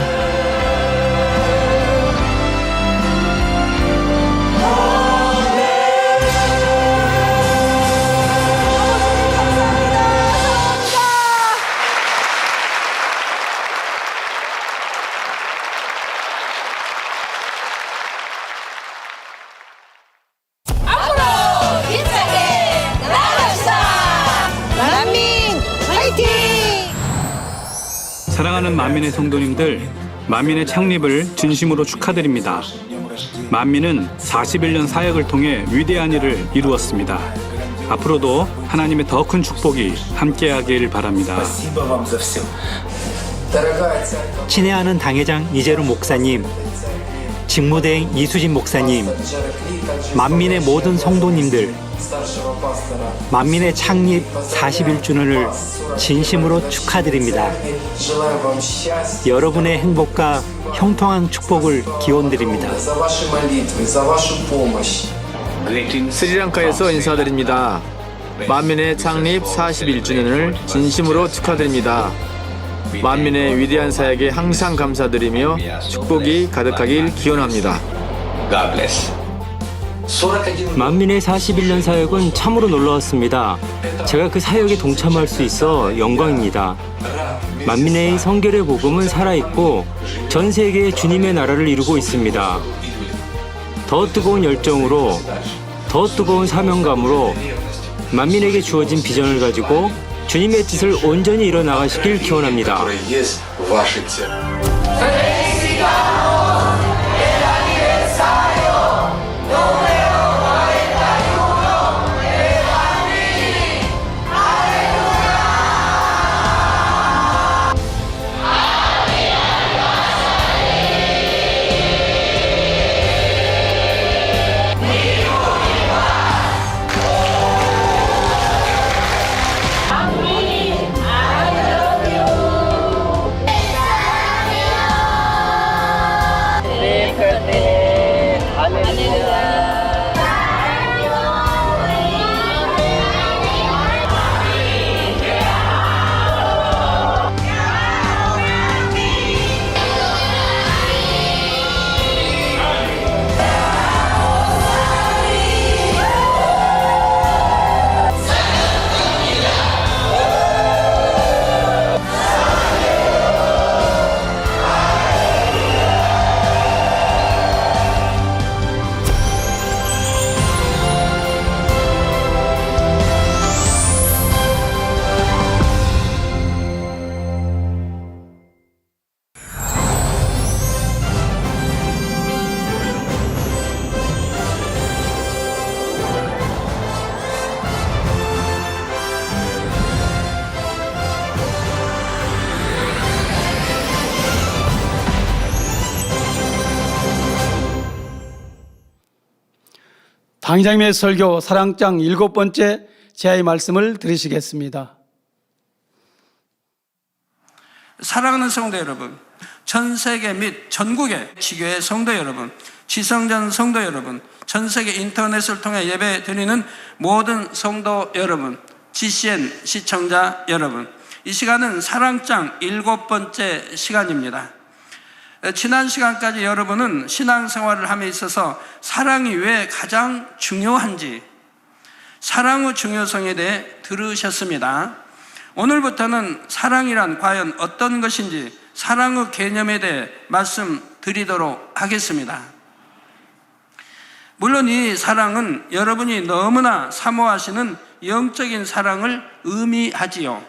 사랑하는 만민의 성도님들, 만민의 창립을 진심으로 축하드립니다. 만민은 41년 사역을 통해 위대한 일을 이루었습니다. 앞으로도 하나님의 더 큰 축복이 함께하길 바랍니다. 친애하는 당회장 이재로 목사님, 직무대행 이수진 목사님, 만민의 모든 성도님들, 만민의 창립 41주년을 진심으로 축하드립니다. 여러분의 행복과 형통한 축복을 기원드립니다. 스리랑카에서 인사드립니다. 만민의 창립 41주년을 진심으로 축하드립니다. 만민의 위대한 사역에 항상 감사드리며 축복이 가득하길 기원합니다. 만민의 41년 사역은 참으로 놀라웠습니다. 제가 그 사역에 동참할 수 있어 영광입니다. 만민의 성결의 복음은 살아있고 전 세계에 주님의 나라를 이루고 있습니다. 더 뜨거운 열정으로, 더 뜨거운 사명감으로 만민에게 주어진 비전을 가지고 주님의 뜻을 온전히 이뤄나가시길 기원합니다. 당회장님의 설교 사랑장 7번째 제아의 말씀을 들으시겠습니다. 사랑하는 성도 여러분, 전 세계 및 전국의 지교회 성도 여러분, 지성전 성도 여러분, 전 세계 인터넷을 통해 예배 드리는 모든 성도 여러분, GCN 시청자 여러분, 이 시간은 사랑장 7번째 시간입니다. 지난 시간까지 여러분은 신앙생활을 함에 있어서 사랑이 왜 가장 중요한지, 사랑의 중요성에 대해 들으셨습니다. 오늘부터는 사랑이란 과연 어떤 것인지 사랑의 개념에 대해 말씀드리도록 하겠습니다. 물론 이 사랑은 여러분이 너무나 사모하시는 영적인 사랑을 의미하지요.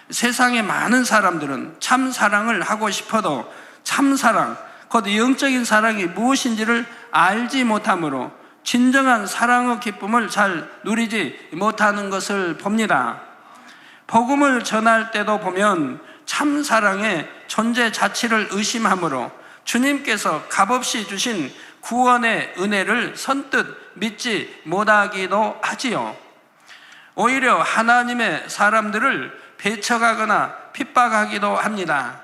세상의 많은 사람들은 참 사랑을 하고 싶어도 참사랑, 곧 영적인 사랑이 무엇인지를 알지 못하므로 진정한 사랑의 기쁨을 잘 누리지 못하는 것을 봅니다. 복음을 전할 때도 보면 참사랑의 존재 자체를 의심하므로 주님께서 값없이 주신 구원의 은혜를 선뜻 믿지 못하기도 하지요. 오히려 하나님의 사람들을 배척하거나 핍박하기도 합니다.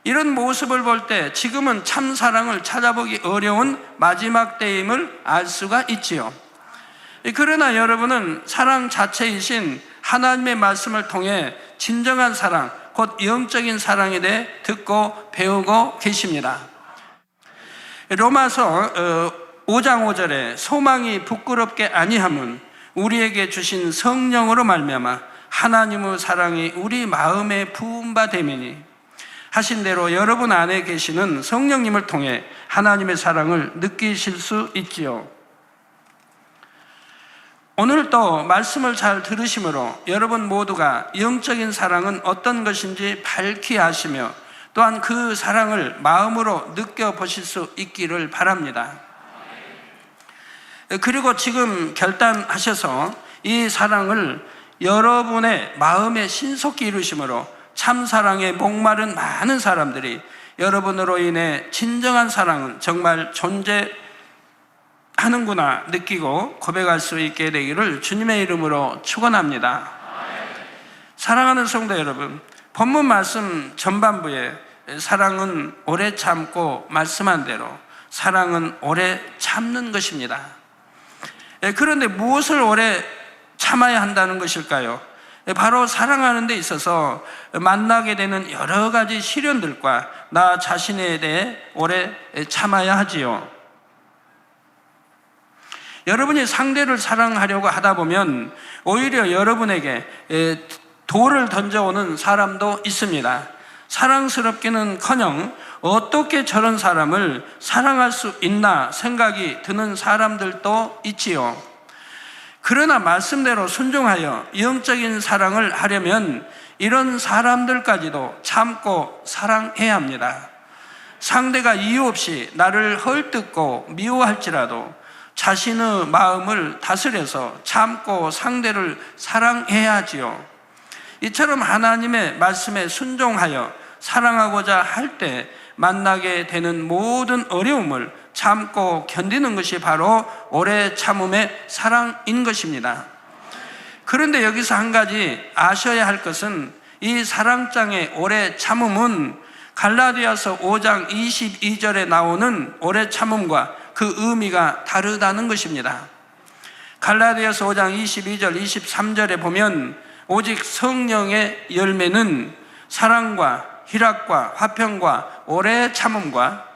이런 모습을 볼 때 지금은 참사랑을 찾아보기 어려운 마지막 때임을 알 수가 있지요. 그러나 여러분은 사랑 자체이신 하나님의 말씀을 통해 진정한 사랑, 곧 영적인 사랑에 대해 듣고 배우고 계십니다. 로마서 5장 5절에 소망이 부끄럽게 아니함은 우리에게 주신 성령으로 말미암아 하나님의 사랑이 우리 마음에 부은 바 됨이니, 하신 대로 여러분 안에 계시는 성령님을 통해 하나님의 사랑을 느끼실 수 있지요. 오늘 또 말씀을 잘 들으심으로 여러분 모두가 영적인 사랑은 어떤 것인지 밝히 아시며 또한 그 사랑을 마음으로 느껴보실 수 있기를 바랍니다. 그리고 지금 결단하셔서 이 사랑을 여러분의 마음에 신속히 이루심으로 참사랑에 목마른 많은 사람들이 여러분으로 인해 진정한 사랑은 정말 존재하는구나 느끼고 고백할 수 있게 되기를 주님의 이름으로 축원합니다. 사랑하는 성도 여러분, 본문 말씀 전반부에 사랑은 오래 참고 말씀한 대로 사랑은 오래 참는 것입니다. 그런데 무엇을 오래 참아야 한다는 것일까요? 바로 사랑하는 데 있어서 만나게 되는 여러 가지 시련들과 나 자신에 대해 오래 참아야 하지요. 여러분이 상대를 사랑하려고 하다 보면 오히려 여러분에게 돌을 던져오는 사람도 있습니다. 사랑스럽기는커녕 어떻게 저런 사람을 사랑할 수 있나 생각이 드는 사람들도 있지요. 그러나 말씀대로 순종하여 영적인 사랑을 하려면 이런 사람들까지도 참고 사랑해야 합니다. 상대가 이유 없이 나를 헐뜯고 미워할지라도 자신의 마음을 다스려서 참고 상대를 사랑해야 하지요. 이처럼 하나님의 말씀에 순종하여 사랑하고자 할 때 만나게 되는 모든 어려움을 참고 견디는 것이 바로 오래 참음의 사랑인 것입니다. 그런데 여기서 한 가지 아셔야 할 것은 이 사랑장의 오래 참음은 갈라디아서 5장 22절에 나오는 오래 참음과 그 의미가 다르다는 것입니다. 갈라디아서 5장 22절 23절에 보면 오직 성령의 열매는 사랑과 희락과 화평과 오래 참음과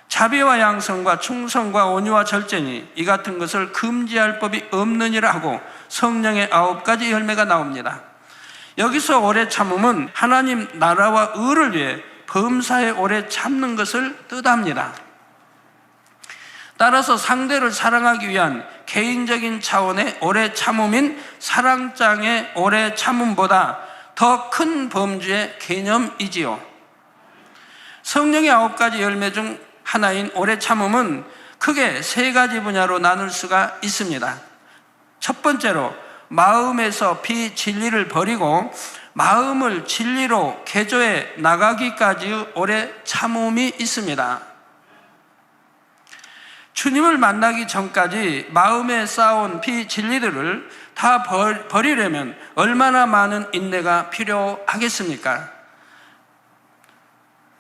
자비와 양성과 충성과 온유와 절제니 이 같은 것을 금지할 법이 없느니라 하고 성령의 9가지 열매가 나옵니다. 여기서 오래 참음은 하나님 나라와 의를 위해 범사에 오래 참는 것을 뜻합니다. 따라서 상대를 사랑하기 위한 개인적인 차원의 오래 참음인 사랑장의 오래 참음보다 더 큰 범주의 개념이지요. 성령의 9가지 열매 중 하나인 오래 참음은 크게 3가지 분야로 나눌 수가 있습니다. 첫 번째로 마음에서 비진리를 버리고 마음을 진리로 개조해 나가기까지의 오래 참음이 있습니다. 주님을 만나기 전까지 마음에 쌓아온 비진리들을 다 버리려면 얼마나 많은 인내가 필요하겠습니까?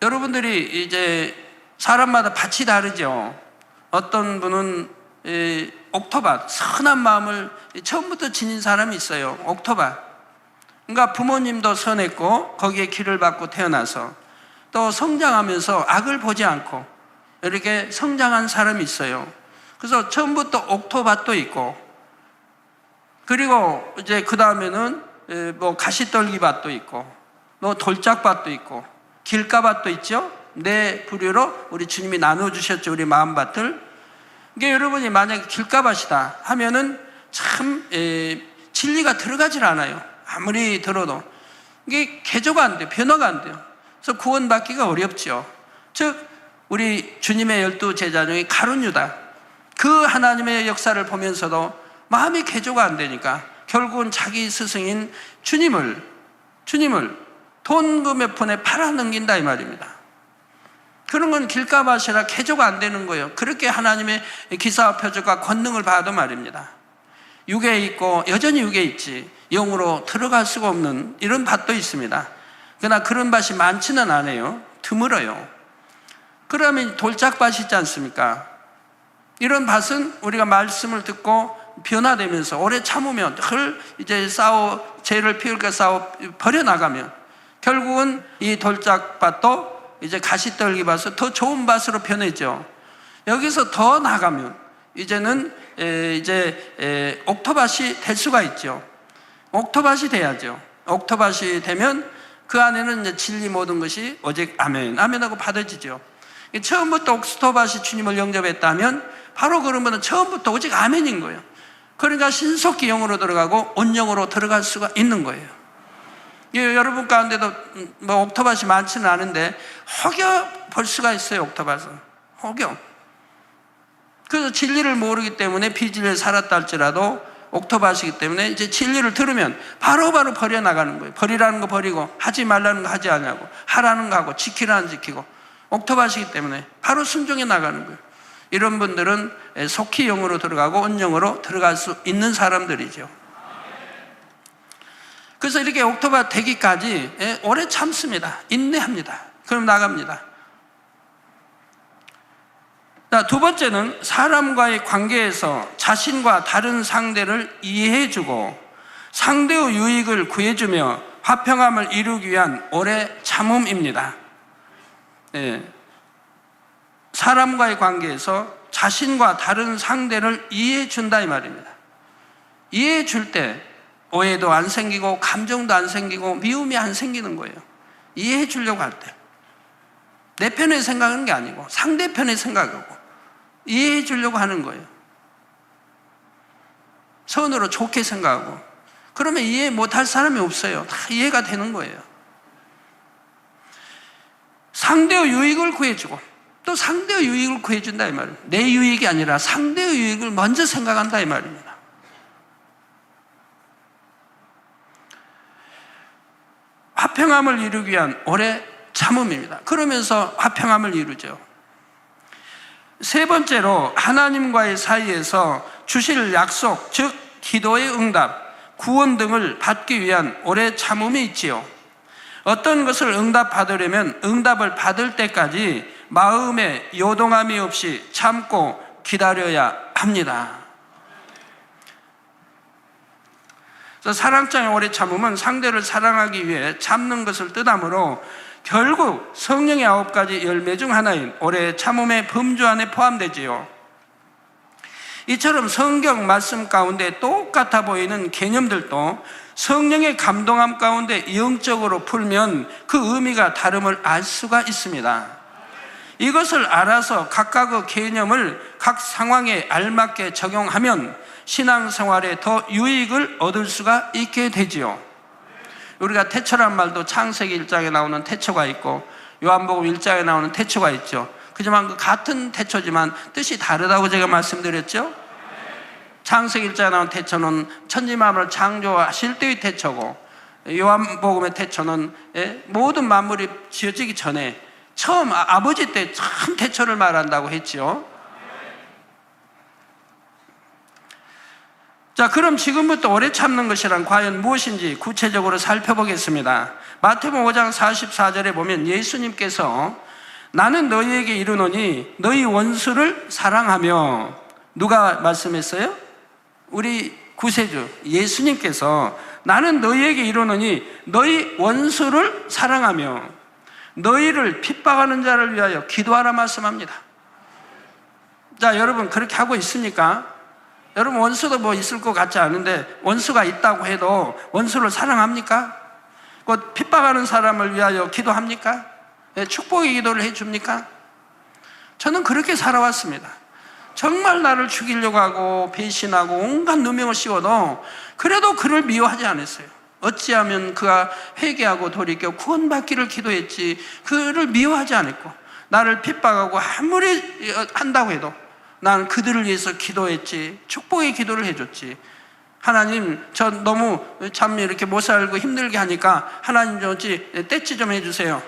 여러분들이 이제 사람마다 밭이 다르죠. 어떤 분은 옥토밭, 선한 마음을 처음부터 지닌 사람이 있어요. 옥토밭. 그러니까 부모님도 선했고 거기에 기를 받고 태어나서 또 성장하면서 악을 보지 않고 이렇게 성장한 사람이 있어요. 그래서 처음부터 옥토밭도 있고, 그리고 이제 그 다음에는 뭐 가시떨기밭도 있고, 뭐 돌짝밭도 있고, 길가밭도 있죠. 네 부류로 우리 주님이 나눠주셨죠, 우리 마음밭을. 이게 여러분이 만약에 길가밭이다 하면은 참 진리가 들어가질 않아요. 아무리 들어도 이게 개조가 안 돼요. 변화가 안 돼요. 그래서 구원받기가 어렵죠. 즉 우리 주님의 12 제자 중에 가룟 유다, 그 하나님의 역사를 보면서도 마음이 개조가 안 되니까 결국은 자기 스승인 주님을 돈 그 몇 푼에 팔아넘긴다 이 말입니다. 그런 건 길가밭이라 개조가 안 되는 거예요. 그렇게 하나님의 기사와 표적과 권능을 봐도 말입니다. 육에 있고 여전히 육에 있지 영으로 들어갈 수가 없는 이런 밭도 있습니다. 그러나 그런 밭이 많지는 않아요. 드물어요. 그러면 돌짝밭이 있지 않습니까? 이런 밭은 우리가 말씀을 듣고 변화되면서 오래 참으면 늘 이제 죄를 피울까 버려나가면 결국은 이 돌짝밭도 이제 가시떨기밭으로 더 좋은 밭으로 변했죠. 여기서 더 나가면 이제는 옥토밭이 될 수가 있죠. 옥토밭이 돼야죠. 옥토밭이 되면 그 안에는 이제 진리 모든 것이 오직 아멘, 아멘하고 받아지죠. 처음부터 옥토밭이 주님을 영접했다면 바로 그러면 처음부터 오직 아멘인 거예요. 그러니까 신속히 영으로 들어가고 온영으로 들어갈 수가 있는 거예요. 여러분 가운데도 뭐 옥토밭이 많지는 않은데 혹여 볼 수가 있어요. 옥토밭은 혹여. 그래서 진리를 모르기 때문에 비진리를 살았다 할지라도 옥토밭이기 때문에 이제 진리를 들으면 바로바로 버려나가는 거예요. 버리라는 거 버리고 하지 말라는 거 하지 않냐고, 하라는 거 하고 지키라는 지키고, 옥토밭이기 때문에 바로 순종해 나가는 거예요. 이런 분들은 속히 영으로 들어가고 온영으로 들어갈 수 있는 사람들이죠. 그래서 이렇게 옥토밭 되기까지 오래 참습니다. 인내합니다. 그럼 나갑니다. 자, 두 번째는 사람과의 관계에서 자신과 다른 상대를 이해해주고 상대의 유익을 구해주며 화평함을 이루기 위한 오래 참음입니다. 사람과의 관계에서 자신과 다른 상대를 이해해준다 이 말입니다. 이해해줄 때 오해도 안 생기고 감정도 안 생기고 미움이 안 생기는 거예요. 이해해주려고 할 때. 내 편에 생각하는 게 아니고 상대편에 생각하고 이해해 주려고 하는 거예요. 선으로 좋게 생각하고. 그러면 이해 못할 사람이 없어요. 다 이해가 되는 거예요. 상대의 유익을 구해주고 또 상대의 유익을 구해준다 이 말이에요. 내 유익이 아니라 상대의 유익을 먼저 생각한다 이 말입니다. 화평함을 이루기 위한 오래 참음입니다. 그러면서 화평함을 이루죠. 세 번째로 하나님과의 사이에서 주실 약속, 즉 기도의 응답, 구원 등을 받기 위한 오래 참음이 있지요. 어떤 것을 응답받으려면 응답을 받을 때까지 마음에 요동함이 없이 참고 기다려야 합니다. 그래서 사랑장의 오래 참음은 상대를 사랑하기 위해 참는 것을 뜻하므로 결국 성령의 9가지 열매 중 하나인 오래 참음의 범주 안에 포함되지요. 이처럼 성경 말씀 가운데 똑같아 보이는 개념들도 성령의 감동함 가운데 영적으로 풀면 그 의미가 다름을 알 수가 있습니다. 이것을 알아서 각각의 개념을 각 상황에 알맞게 적용하면 신앙생활에 더 유익을 얻을 수가 있게 되지요. 우리가 태초란 말도 창세기 1장에 나오는 태초가 있고 요한복음 1장에 나오는 태초가 있죠. 그지만 그 같은 태초지만 뜻이 다르다고 제가 말씀드렸죠. 창세기 1장에 나오는 태초는 천지만물을 창조하실 때의 태초고 요한복음의 태초는 모든 만물이 지어지기 전에 처음 아버지 때 참 태초를 말한다고 했죠. 자, 그럼 지금부터 오래 참는 것이란 과연 무엇인지 구체적으로 살펴보겠습니다. 마태복음 5장 44절에 보면 예수님께서 나는 너희에게 이르노니 너희 원수를 사랑하며, 누가 말씀했어요? 우리 구세주 예수님께서 나는 너희에게 이르노니 너희 원수를 사랑하며 너희를 핍박하는 자를 위하여 기도하라 말씀합니다. 자, 여러분 그렇게 하고 있습니까? 여러분 원수도 뭐 있을 것 같지 않은데 원수가 있다고 해도 원수를 사랑합니까? 곧 핍박하는 사람을 위하여 기도합니까? 축복의 기도를 해줍니까? 저는 그렇게 살아왔습니다. 정말 나를 죽이려고 하고 배신하고 온갖 누명을 씌워도 그래도 그를 미워하지 않았어요. 어찌하면 그가 회개하고 돌이켜 구원받기를 기도했지 그를 미워하지 않았고, 나를 핍박하고 아무리 한다고 해도 난 그들을 위해서 기도했지, 축복의 기도를 해줬지. 하나님 저 너무 참 이렇게 못 살고 힘들게 하니까 하나님 좀 떼찌 좀 해주세요.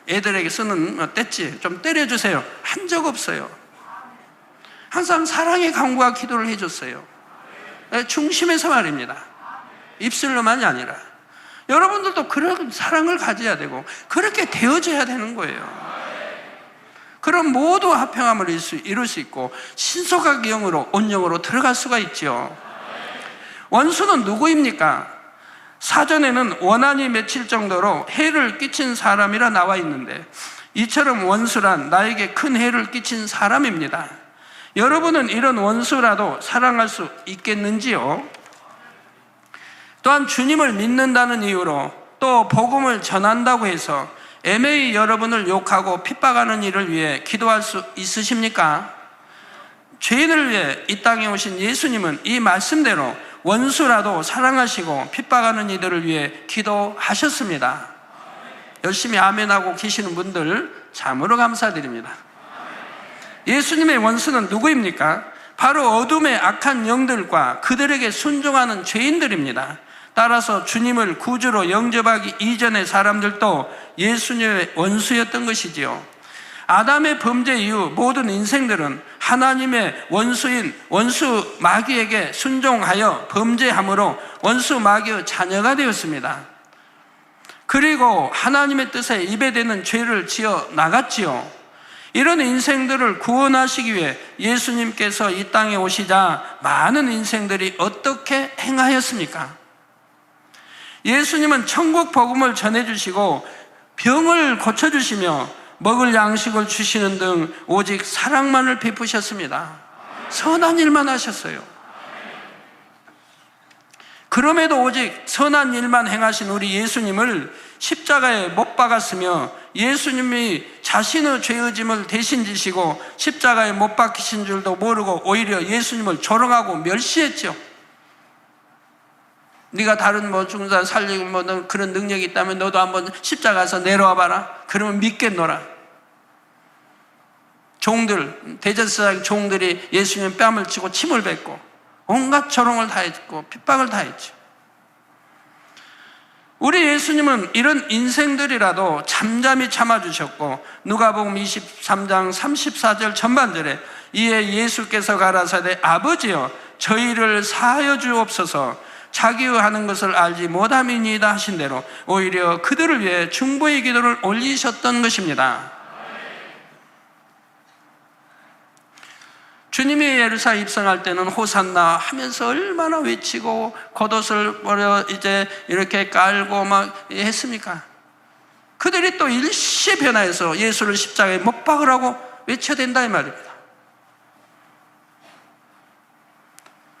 애들에게 쓰는 떼찌 좀 때려주세요. 한 적 없어요. 항상 사랑의 간구와 기도를 해줬어요. 중심에서 말입니다. 입술로만이 아니라. 여러분들도 그런 사랑을 가져야 되고 그렇게 되어져야 되는 거예요. 그럼 모두 화평함을 이룰 수 있고 신속하게 영으로 온영으로 들어갈 수가 있죠. 원수는 누구입니까? 사전에는 원한이 맺힐 정도로 해를 끼친 사람이라 나와 있는데 이처럼 원수란 나에게 큰 해를 끼친 사람입니다. 여러분은 이런 원수라도 사랑할 수 있겠는지요? 또한 주님을 믿는다는 이유로 또 복음을 전한다고 해서 애매히 여러분을 욕하고 핍박하는 일을 위해 기도할 수 있으십니까? 죄인을 위해 이 땅에 오신 예수님은 이 말씀대로 원수라도 사랑하시고 핍박하는 이들을 위해 기도하셨습니다. 열심히 아멘하고 계시는 분들 참으로 감사드립니다. 예수님의 원수는 누구입니까? 바로 어둠의 악한 영들과 그들에게 순종하는 죄인들입니다. 따라서 주님을 구주로 영접하기 이전의 사람들도 예수님의 원수였던 것이지요. 아담의 범죄 이후 모든 인생들은 하나님의 원수인 원수 마귀에게 순종하여 범죄함으로 원수 마귀의 자녀가 되었습니다. 그리고 하나님의 뜻에 입에대는 죄를 지어 나갔지요. 이런 인생들을 구원하시기 위해 예수님께서 이 땅에 오시자 많은 인생들이 어떻게 행하였습니까? 예수님은 천국 복음을 전해주시고 병을 고쳐주시며 먹을 양식을 주시는 등 오직 사랑만을 베푸셨습니다. 선한 일만 하셨어요. 그럼에도 오직 선한 일만 행하신 우리 예수님을 십자가에 못 박았으며 예수님이 자신의 죄의 짐을 대신 지시고 십자가에 못 박히신 줄도 모르고 오히려 예수님을 조롱하고 멸시했죠. 네가 다른 뭐 죽은 사람 살리고 뭐 그런 능력이 있다면 너도 한번 십자가에서 내려와 봐라. 그러면 믿겠노라. 종들, 대제사장 종들이 예수님 뺨을 치고 침을 뱉고 온갖 조롱을 다 했고 핍박을 다 했죠. 우리 예수님은 이런 인생들이라도 잠잠히 참아주셨고 누가복음 23장 34절 전반절에 이에 예수께서 가라사대 아버지여 저희를 사하여 주옵소서 자기의 하는 것을 알지 못함이니이다 하신 대로 오히려 그들을 위해 중보의 기도를 올리셨던 것입니다. 주님이 예루살렘 입성할 때는 호산나 하면서 얼마나 외치고 겉옷을 버려 이제 이렇게 깔고 막 했습니까? 그들이 또 일시에 변화해서 예수를 십자가에 못 박으라고 외쳐야 된다 이 말입니다.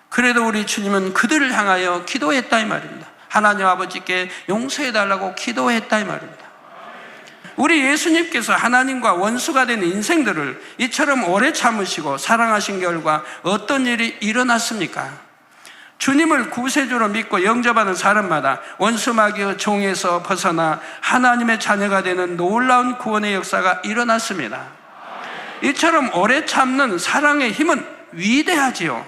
그래도 우리 주님은 그들을 향하여 기도했다 이 말입니다. 하나님 아버지께 용서해달라고 기도했다 이 말입니다. 우리 예수님께서 하나님과 원수가 된 인생들을 이처럼 오래 참으시고 사랑하신 결과 어떤 일이 일어났습니까? 주님을 구세주로 믿고 영접하는 사람마다 원수 마귀의 종에서 벗어나 하나님의 자녀가 되는 놀라운 구원의 역사가 일어났습니다. 이처럼 오래 참는 사랑의 힘은 위대하지요.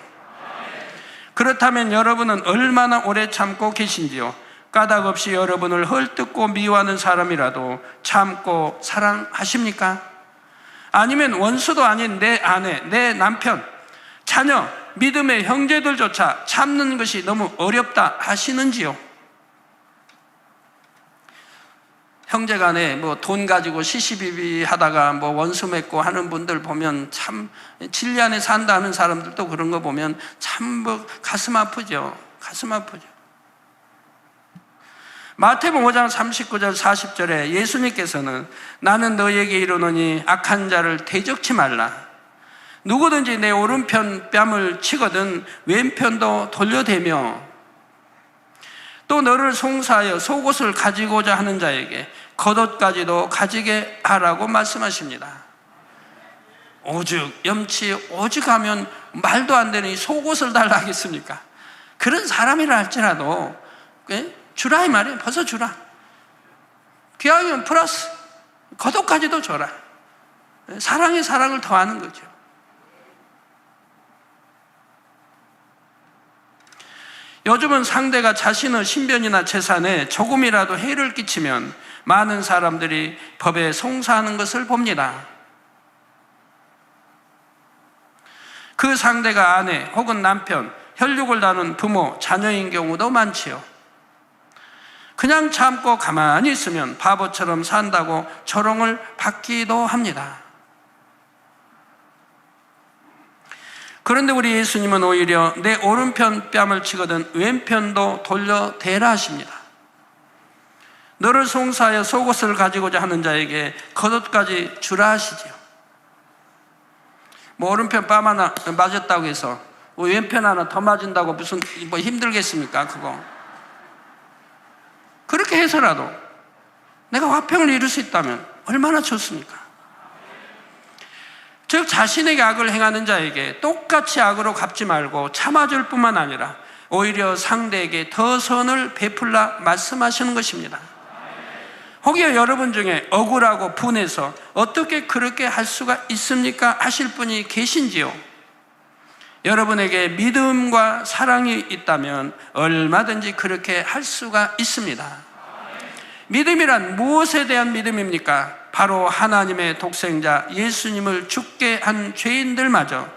그렇다면 여러분은 얼마나 오래 참고 계신지요? 까닭없이 여러분을 헐뜯고 미워하는 사람이라도 참고 사랑하십니까? 아니면 원수도 아닌 내 아내, 내 남편, 자녀, 믿음의 형제들조차 참는 것이 너무 어렵다 하시는지요? 형제간에 뭐 돈 가지고 시시비비 하다가 뭐 원수 맺고 하는 분들 보면 참 진리 안에 산다 하는 사람들도 그런 거 보면 참 뭐 가슴 아프죠. 가슴 아프죠. 마태복음 5장 39절 40절에 예수님께서는 나는 너희에게 이르노니 악한 자를 대적치 말라. 누구든지 내 오른편 뺨을 치거든 왼편도 돌려대며 또 너를 송사하여 속옷을 가지고자 하는 자에게 겉옷까지도 가지게 하라고 말씀하십니다. 오죽 염치 오죽하면 말도 안 되는 이 속옷을 달라 하겠습니까? 그런 사람이라 할지라도 주라 이 말이에요. 벗어 주라. 귀하면 플러스 겉옷까지도 줘라. 사랑의 사랑을 더하는 거죠. 요즘은 상대가 자신의 신변이나 재산에 조금이라도 해를 끼치면 많은 사람들이 법에 송사하는 것을 봅니다. 그 상대가 아내 혹은 남편, 혈육을 나눈 부모, 자녀인 경우도 많지요. 그냥 참고 가만히 있으면 바보처럼 산다고 조롱을 받기도 합니다. 그런데 우리 예수님은 오히려 내 오른편 뺨을 치거든 왼편도 돌려대라 하십니다. 너를 송사하여 속옷을 가지고자 하는 자에게 겉옷까지 주라 하시지요. 뭐 오른편 뺨 하나 맞았다고 해서 왼편 하나 더 맞은다고 무슨 뭐 힘들겠습니까? 그거 그렇게 해서라도 내가 화평을 이룰 수 있다면 얼마나 좋습니까? 즉 자신에게 악을 행하는 자에게 똑같이 악으로 갚지 말고 참아줄 뿐만 아니라 오히려 상대에게 더 선을 베풀라 말씀하시는 것입니다. 혹여 여러분 중에 억울하고 분해서 어떻게 그렇게 할 수가 있습니까? 하실 분이 계신지요? 여러분에게 믿음과 사랑이 있다면 얼마든지 그렇게 할 수가 있습니다. 믿음이란 무엇에 대한 믿음입니까? 바로 하나님의 독생자 예수님을 죽게 한 죄인들마저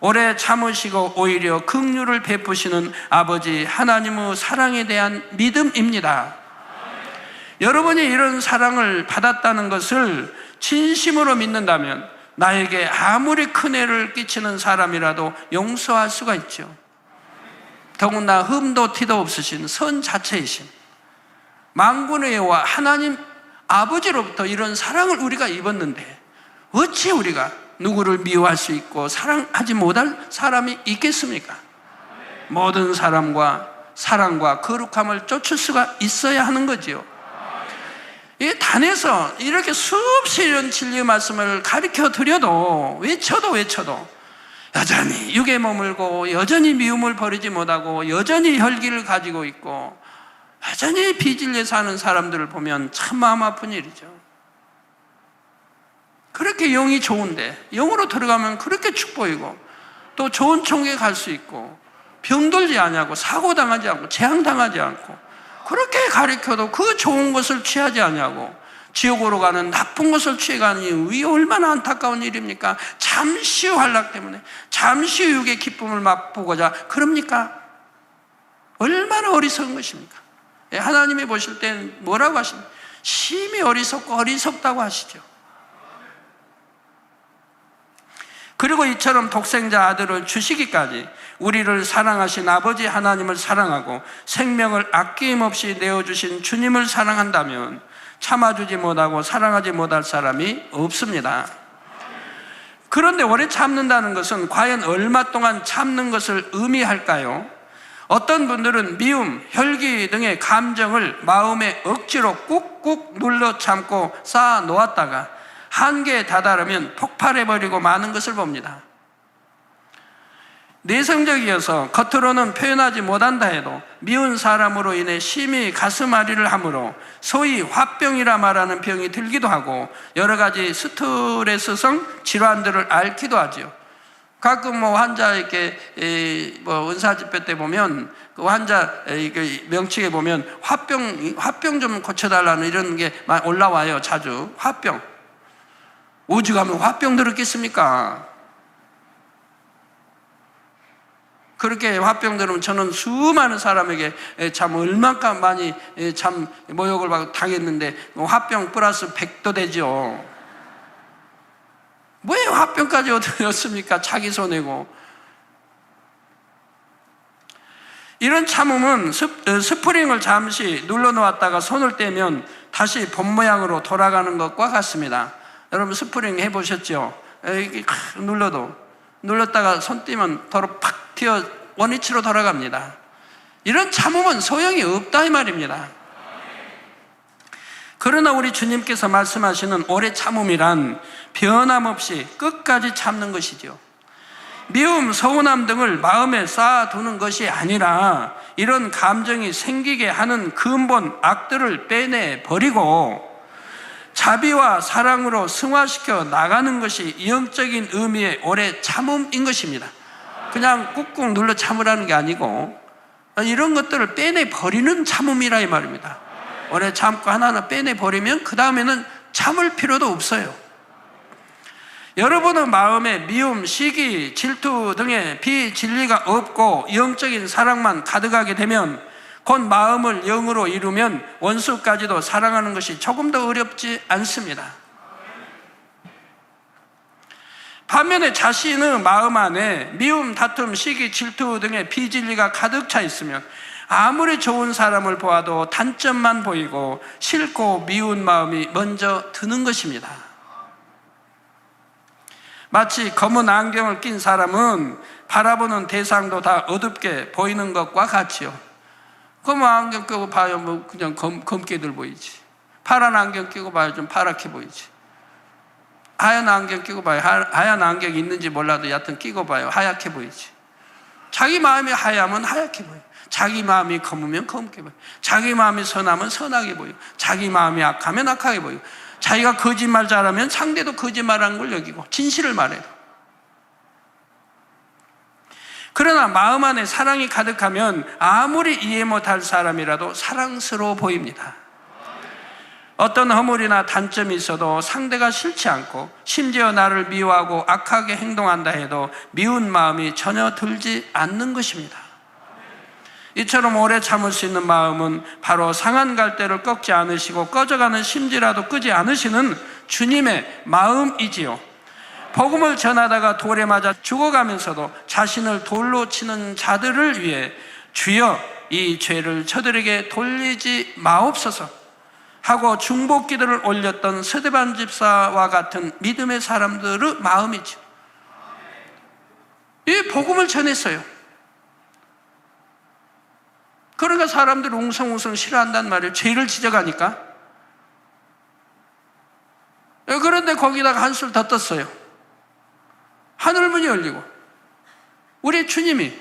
오래 참으시고 오히려 긍휼을 베푸시는 아버지 하나님의 사랑에 대한 믿음입니다. 여러분이 이런 사랑을 받았다는 것을 진심으로 믿는다면 나에게 아무리 큰 해를 끼치는 사람이라도 용서할 수가 있죠. 더군다나 흠도 티도 없으신 선 자체이신 만군의 여호와 하나님 아버지로부터 이런 사랑을 우리가 입었는데 어찌 우리가 누구를 미워할 수 있고 사랑하지 못할 사람이 있겠습니까? 모든 사람과 사랑과 거룩함을 쫓을 수가 있어야 하는 거지요. 이 단에서 이렇게 수없이 이런 진리의 말씀을 가르쳐 드려도 외쳐도 여전히 육에 머물고 여전히 미움을 버리지 못하고 여전히 혈기를 가지고 있고 여전히 비진리에 사는 사람들을 보면 참 마음 아픈 일이죠. 그렇게 영이 좋은데 영으로 들어가면 그렇게 축복이고 또 좋은 총에 갈 수 있고 병들지 않냐고 사고당하지 않고 재앙당하지 않고 그렇게 가르쳐도 그 좋은 것을 취하지 않냐고 지옥으로 가는 나쁜 것을 취해가니 이 얼마나 안타까운 일입니까? 잠시 후 환락 때문에 잠시 후 육의 기쁨을 맛보고자 그럽니까? 얼마나 어리석은 것입니까? 하나님이 보실 땐 뭐라고 하십니까? 심히 어리석고 어리석다고 하시죠. 그리고 이처럼 독생자 아들을 주시기까지 우리를 사랑하신 아버지 하나님을 사랑하고 생명을 아낌없이 내어주신 주님을 사랑한다면 참아주지 못하고 사랑하지 못할 사람이 없습니다. 그런데 오래 참는다는 것은 과연 얼마 동안 참는 것을 의미할까요? 어떤 분들은 미움, 혈기 등의 감정을 마음에 억지로 꾹꾹 눌러 참고 쌓아 놓았다가 한계에 다다르면 폭발해버리고 마는 것을 봅니다. 내성적이어서 겉으로는 표현하지 못한다 해도 미운 사람으로 인해 심히 가슴앓이를 하므로 소위 화병이라 말하는 병이 들기도 하고 여러 가지 스트레스성 질환들을 앓기도 하죠. 가끔 환자 이렇게 은사 집회 때 보면 그 환자 명칭에 보면 화병 좀 고쳐달라는 이런 게 올라와요. 자주 화병. 오죽하면 화병 들었겠습니까? 그렇게 화병 들으면 저는 수많은 사람에게 참 얼마큼 많이 참 모욕을 받고 당했는데 화병 플러스 100도 되죠. 왜 화병까지 얻었습니까? 자기 손해고. 이런 참음은 스프링을 잠시 눌러놓았다가 손을 떼면 다시 본 모양으로 돌아가는 것과 같습니다. 여러분 스프링 해보셨죠? 이렇게 눌렀다가 손 떼면 도로 팍 튀어 원위치로 돌아갑니다. 이런 참음은 소용이 없다 이 말입니다. 그러나 우리 주님께서 말씀하시는 오래 참음이란 변함없이 끝까지 참는 것이죠. 미움, 서운함 등을 마음에 쌓아두는 것이 아니라 이런 감정이 생기게 하는 근본 악들을 빼내버리고 자비와 사랑으로 승화시켜 나가는 것이 영적인 의미의 오래 참음인 것입니다. 그냥 꾹꾹 눌러 참으라는 게 아니고 이런 것들을 빼내버리는 참음이라 이 말입니다. 오래 참고 하나하나 빼내버리면 그 다음에는 참을 필요도 없어요. 여러분의 마음에 미움, 시기, 질투 등의 비진리가 없고 영적인 사랑만 가득하게 되면 곧 마음을 영으로 이루면 원수까지도 사랑하는 것이 조금 더 어렵지 않습니다. 반면에 자신의 마음 안에 미움, 다툼, 시기, 질투 등의 비진리가 가득 차 있으면 아무리 좋은 사람을 보아도 단점만 보이고 싫고 미운 마음이 먼저 드는 것입니다. 마치 검은 안경을 낀 사람은 바라보는 대상도 다 어둡게 보이는 것과 같지요. 검은 안경 끼고 봐요, 뭐 그냥 검게들 보이지. 파란 안경 끼고 봐요, 좀 파랗게 보이지. 하얀 안경 끼고 봐요, 하얀 안경이 있는지 몰라도 여하튼 끼고 봐요, 하얗게 보이지. 자기 마음이 하얗면 하얗게 보여. 자기 마음이 검으면 검게 보여. 자기 마음이 선하면 선하게 보여. 자기 마음이 악하면 악하게 보여. 자기가 거짓말 잘하면 상대도 거짓말하는 걸 여기고 진실을 말해요. 그러나 마음 안에 사랑이 가득하면 아무리 이해 못할 사람이라도 사랑스러워 보입니다. 어떤 허물이나 단점이 있어도 상대가 싫지 않고 심지어 나를 미워하고 악하게 행동한다 해도 미운 마음이 전혀 들지 않는 것입니다. 이처럼 오래 참을 수 있는 마음은 바로 상한 갈대를 꺾지 않으시고 꺼져가는 심지라도 끄지 않으시는 주님의 마음이지요. 복음을 전하다가 돌에 맞아 죽어가면서도 자신을 돌로 치는 자들을 위해 주여 이 죄를 저들에게 돌리지 마옵소서 하고 중보기도를 올렸던 스데반 집사와 같은 믿음의 사람들의 마음이죠. 이 복음을 전했어요. 그러니까 사람들 웅성웅성 싫어한단 말이에요. 죄를 지적하니까. 그런데 거기다가 한술 더 떴어요. 하늘문이 열리고 우리 주님이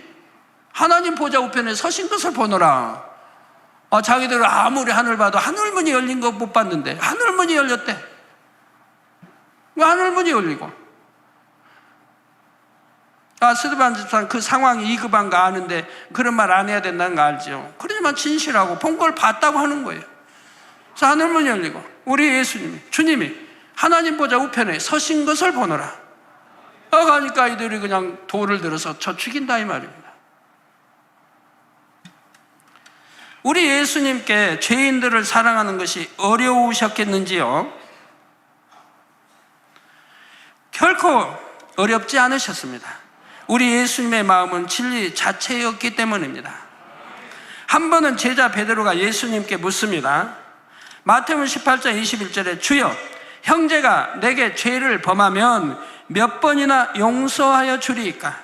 하나님 보좌 우편에 서신 것을 보노라. 자기들은 아무리 하늘 봐도 하늘문이 열린 거 못 봤는데 하늘문이 열렸대. 왜 하늘문이 열리고? 스데반 집사는 그 상황이 이급한 거 아는데 그런 말 안 해야 된다는 거 알죠. 그러지만 진실하고 본 걸 봤다고 하는 거예요. 그래서 하늘문이 열리고 우리 예수님이 주님이 하나님 보좌 우편에 서신 것을 보노라. 가니까 이들이 그냥 돌을 들어서 저 죽인다 이 말입니다. 우리 예수님께 죄인들을 사랑하는 것이 어려우셨겠는지요? 결코 어렵지 않으셨습니다. 우리 예수님의 마음은 진리 자체였기 때문입니다. 한 번은 제자 베드로가 예수님께 묻습니다. 마태복음 18장 21절에 주여 형제가 내게 죄를 범하면 몇 번이나 용서하여 주리이까?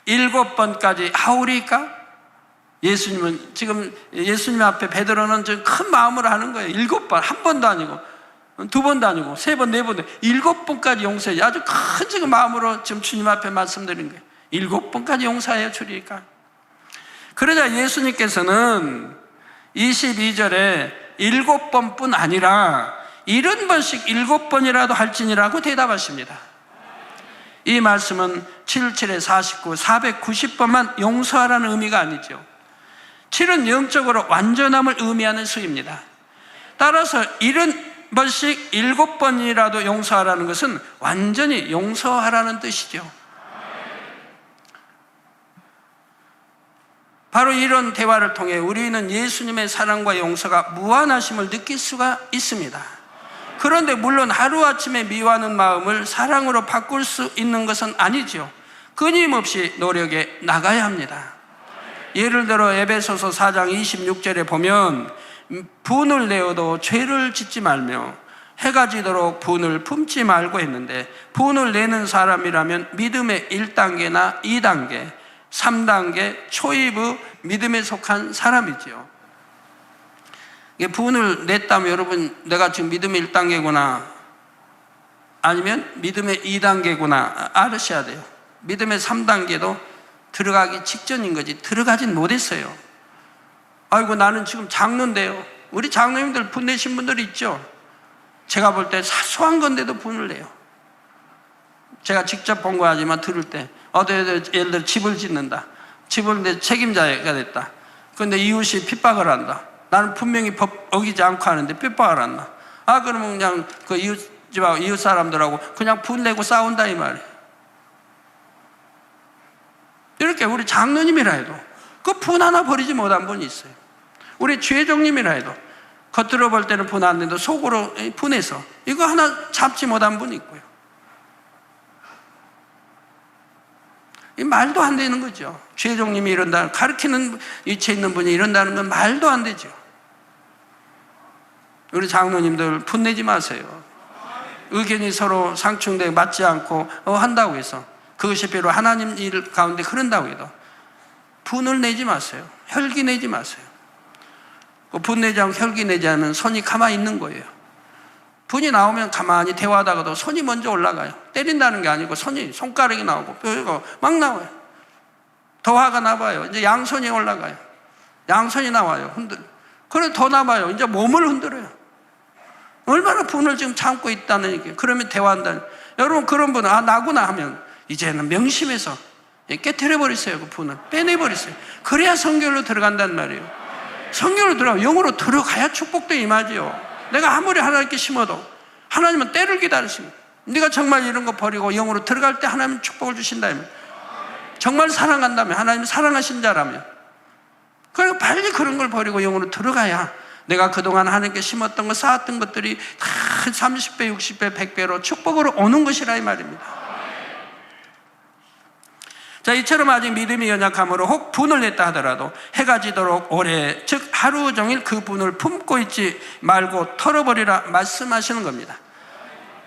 7번까지 하오리이까? 예수님은 지금 예수님 앞에 베드로는 좀 큰 마음으로 하는 거예요. 7번, 한 번도 아니고 2번도 아니고 3번, 4번, 7번까지 용서해. 아주 큰 지금 마음으로 지금 주님 앞에 말씀드린 거예요. 7번까지 용서하여 주리이까? 그러자 예수님께서는 22절에 7번뿐 아니라 70번씩 7번이라도 할지니라고 대답하십니다. 이 말씀은 77에 49, 490번만 용서하라는 의미가 아니죠. 7은 영적으로 완전함을 의미하는 수입니다. 따라서 70번씩 7번이라도 용서하라는 것은 완전히 용서하라는 뜻이죠. 바로 이런 대화를 통해 우리는 예수님의 사랑과 용서가 무한하심을 느낄 수가 있습니다. 그런데 물론 하루아침에 미워하는 마음을 사랑으로 바꿀 수 있는 것은 아니죠. 끊임없이 노력해 나가야 합니다. 예를 들어 에베소서 4장 26절에 보면 분을 내어도 죄를 짓지 말며 해가 지도록 분을 품지 말고 했는데 분을 내는 사람이라면 믿음의 1단계나 2단계, 3단계 초입의 믿음에 속한 사람이지요. 분을 냈다면 여러분 내가 지금 믿음의 1단계구나 아니면 믿음의 2단계구나 알으셔야 돼요. 믿음의 3단계도 들어가기 직전인 거지 들어가진 못했어요. 아이고 나는 지금 장로인데요. 우리 장로님들 분 내신 분들이 있죠. 제가 볼 때 사소한 건데도 분을 내요. 제가 직접 본 거 하지만 들을 때 예를 들어 집을 짓는다. 집을 내 책임자가 됐다. 그런데 이웃이 핍박을 한다. 나는 분명히 법 어기지 않고 하는데 핍박을 한다. 그러면 그냥 그 이웃집하고 이웃 사람들하고 그냥 분 내고 싸운다 이 말이에요. 이렇게 우리 장로님이라 해도 그 분 하나 버리지 못한 분이 있어요. 우리 죄종님이라 해도 겉으로 볼 때는 분 안 내도 속으로 분해서 이거 하나 잡지 못한 분이 있고요. 이 말도 안 되는 거죠. 죄종님이 이런다, 가르치는 위치에 있는 분이 이런다는 건 말도 안 되죠. 우리 장로님들 분내지 마세요. 의견이 서로 상충되고 맞지 않고 한다고 해서 그것이 비록 하나님 일 가운데 그런다고 해도 분을 내지 마세요. 혈기 내지 마세요. 분 내지 않고 혈기 내지 않으면 손이 가만히 있는 거예요. 분이 나오면 가만히 대화하다가도 손이 먼저 올라가요. 때린다는 게 아니고 손가락이 나오고 뼈가 막 나와요. 더 화가 나봐요. 이제 양손이 올라가요. 양손이 나와요. 그래 더 나봐요. 이제 몸을 흔들어요. 얼마나 분을 지금 참고 있다는 얘기예요. 그러면 대화한다는. 여러분 그런 분은 나구나 하면 이제는 명심해서 깨트려버리세요. 그 분을 빼내버리세요. 그래야 성결로 들어간단 말이에요. 성결로 들어가면 영으로 들어가야 축복도 임하지요. 내가 아무리 하나님께 심어도 하나님은 때를 기다리십니다. 네가 정말 이런 거 버리고 영으로 들어갈 때 하나님은 축복을 주신다면, 정말 사랑한다면, 하나님 사랑하신 자라면, 그러니까 빨리 그런 걸 버리고 영으로 들어가야 내가 그동안 하나님께 심었던 거, 쌓았던 것들이 다 30배, 60배, 100배로 축복으로 오는 것이라 이 말입니다. 자, 이처럼 아직 믿음이 연약함으로 혹 분을 냈다 하더라도 해가 지도록 오래, 즉 하루 종일 그 분을 품고 있지 말고 털어버리라 말씀하시는 겁니다.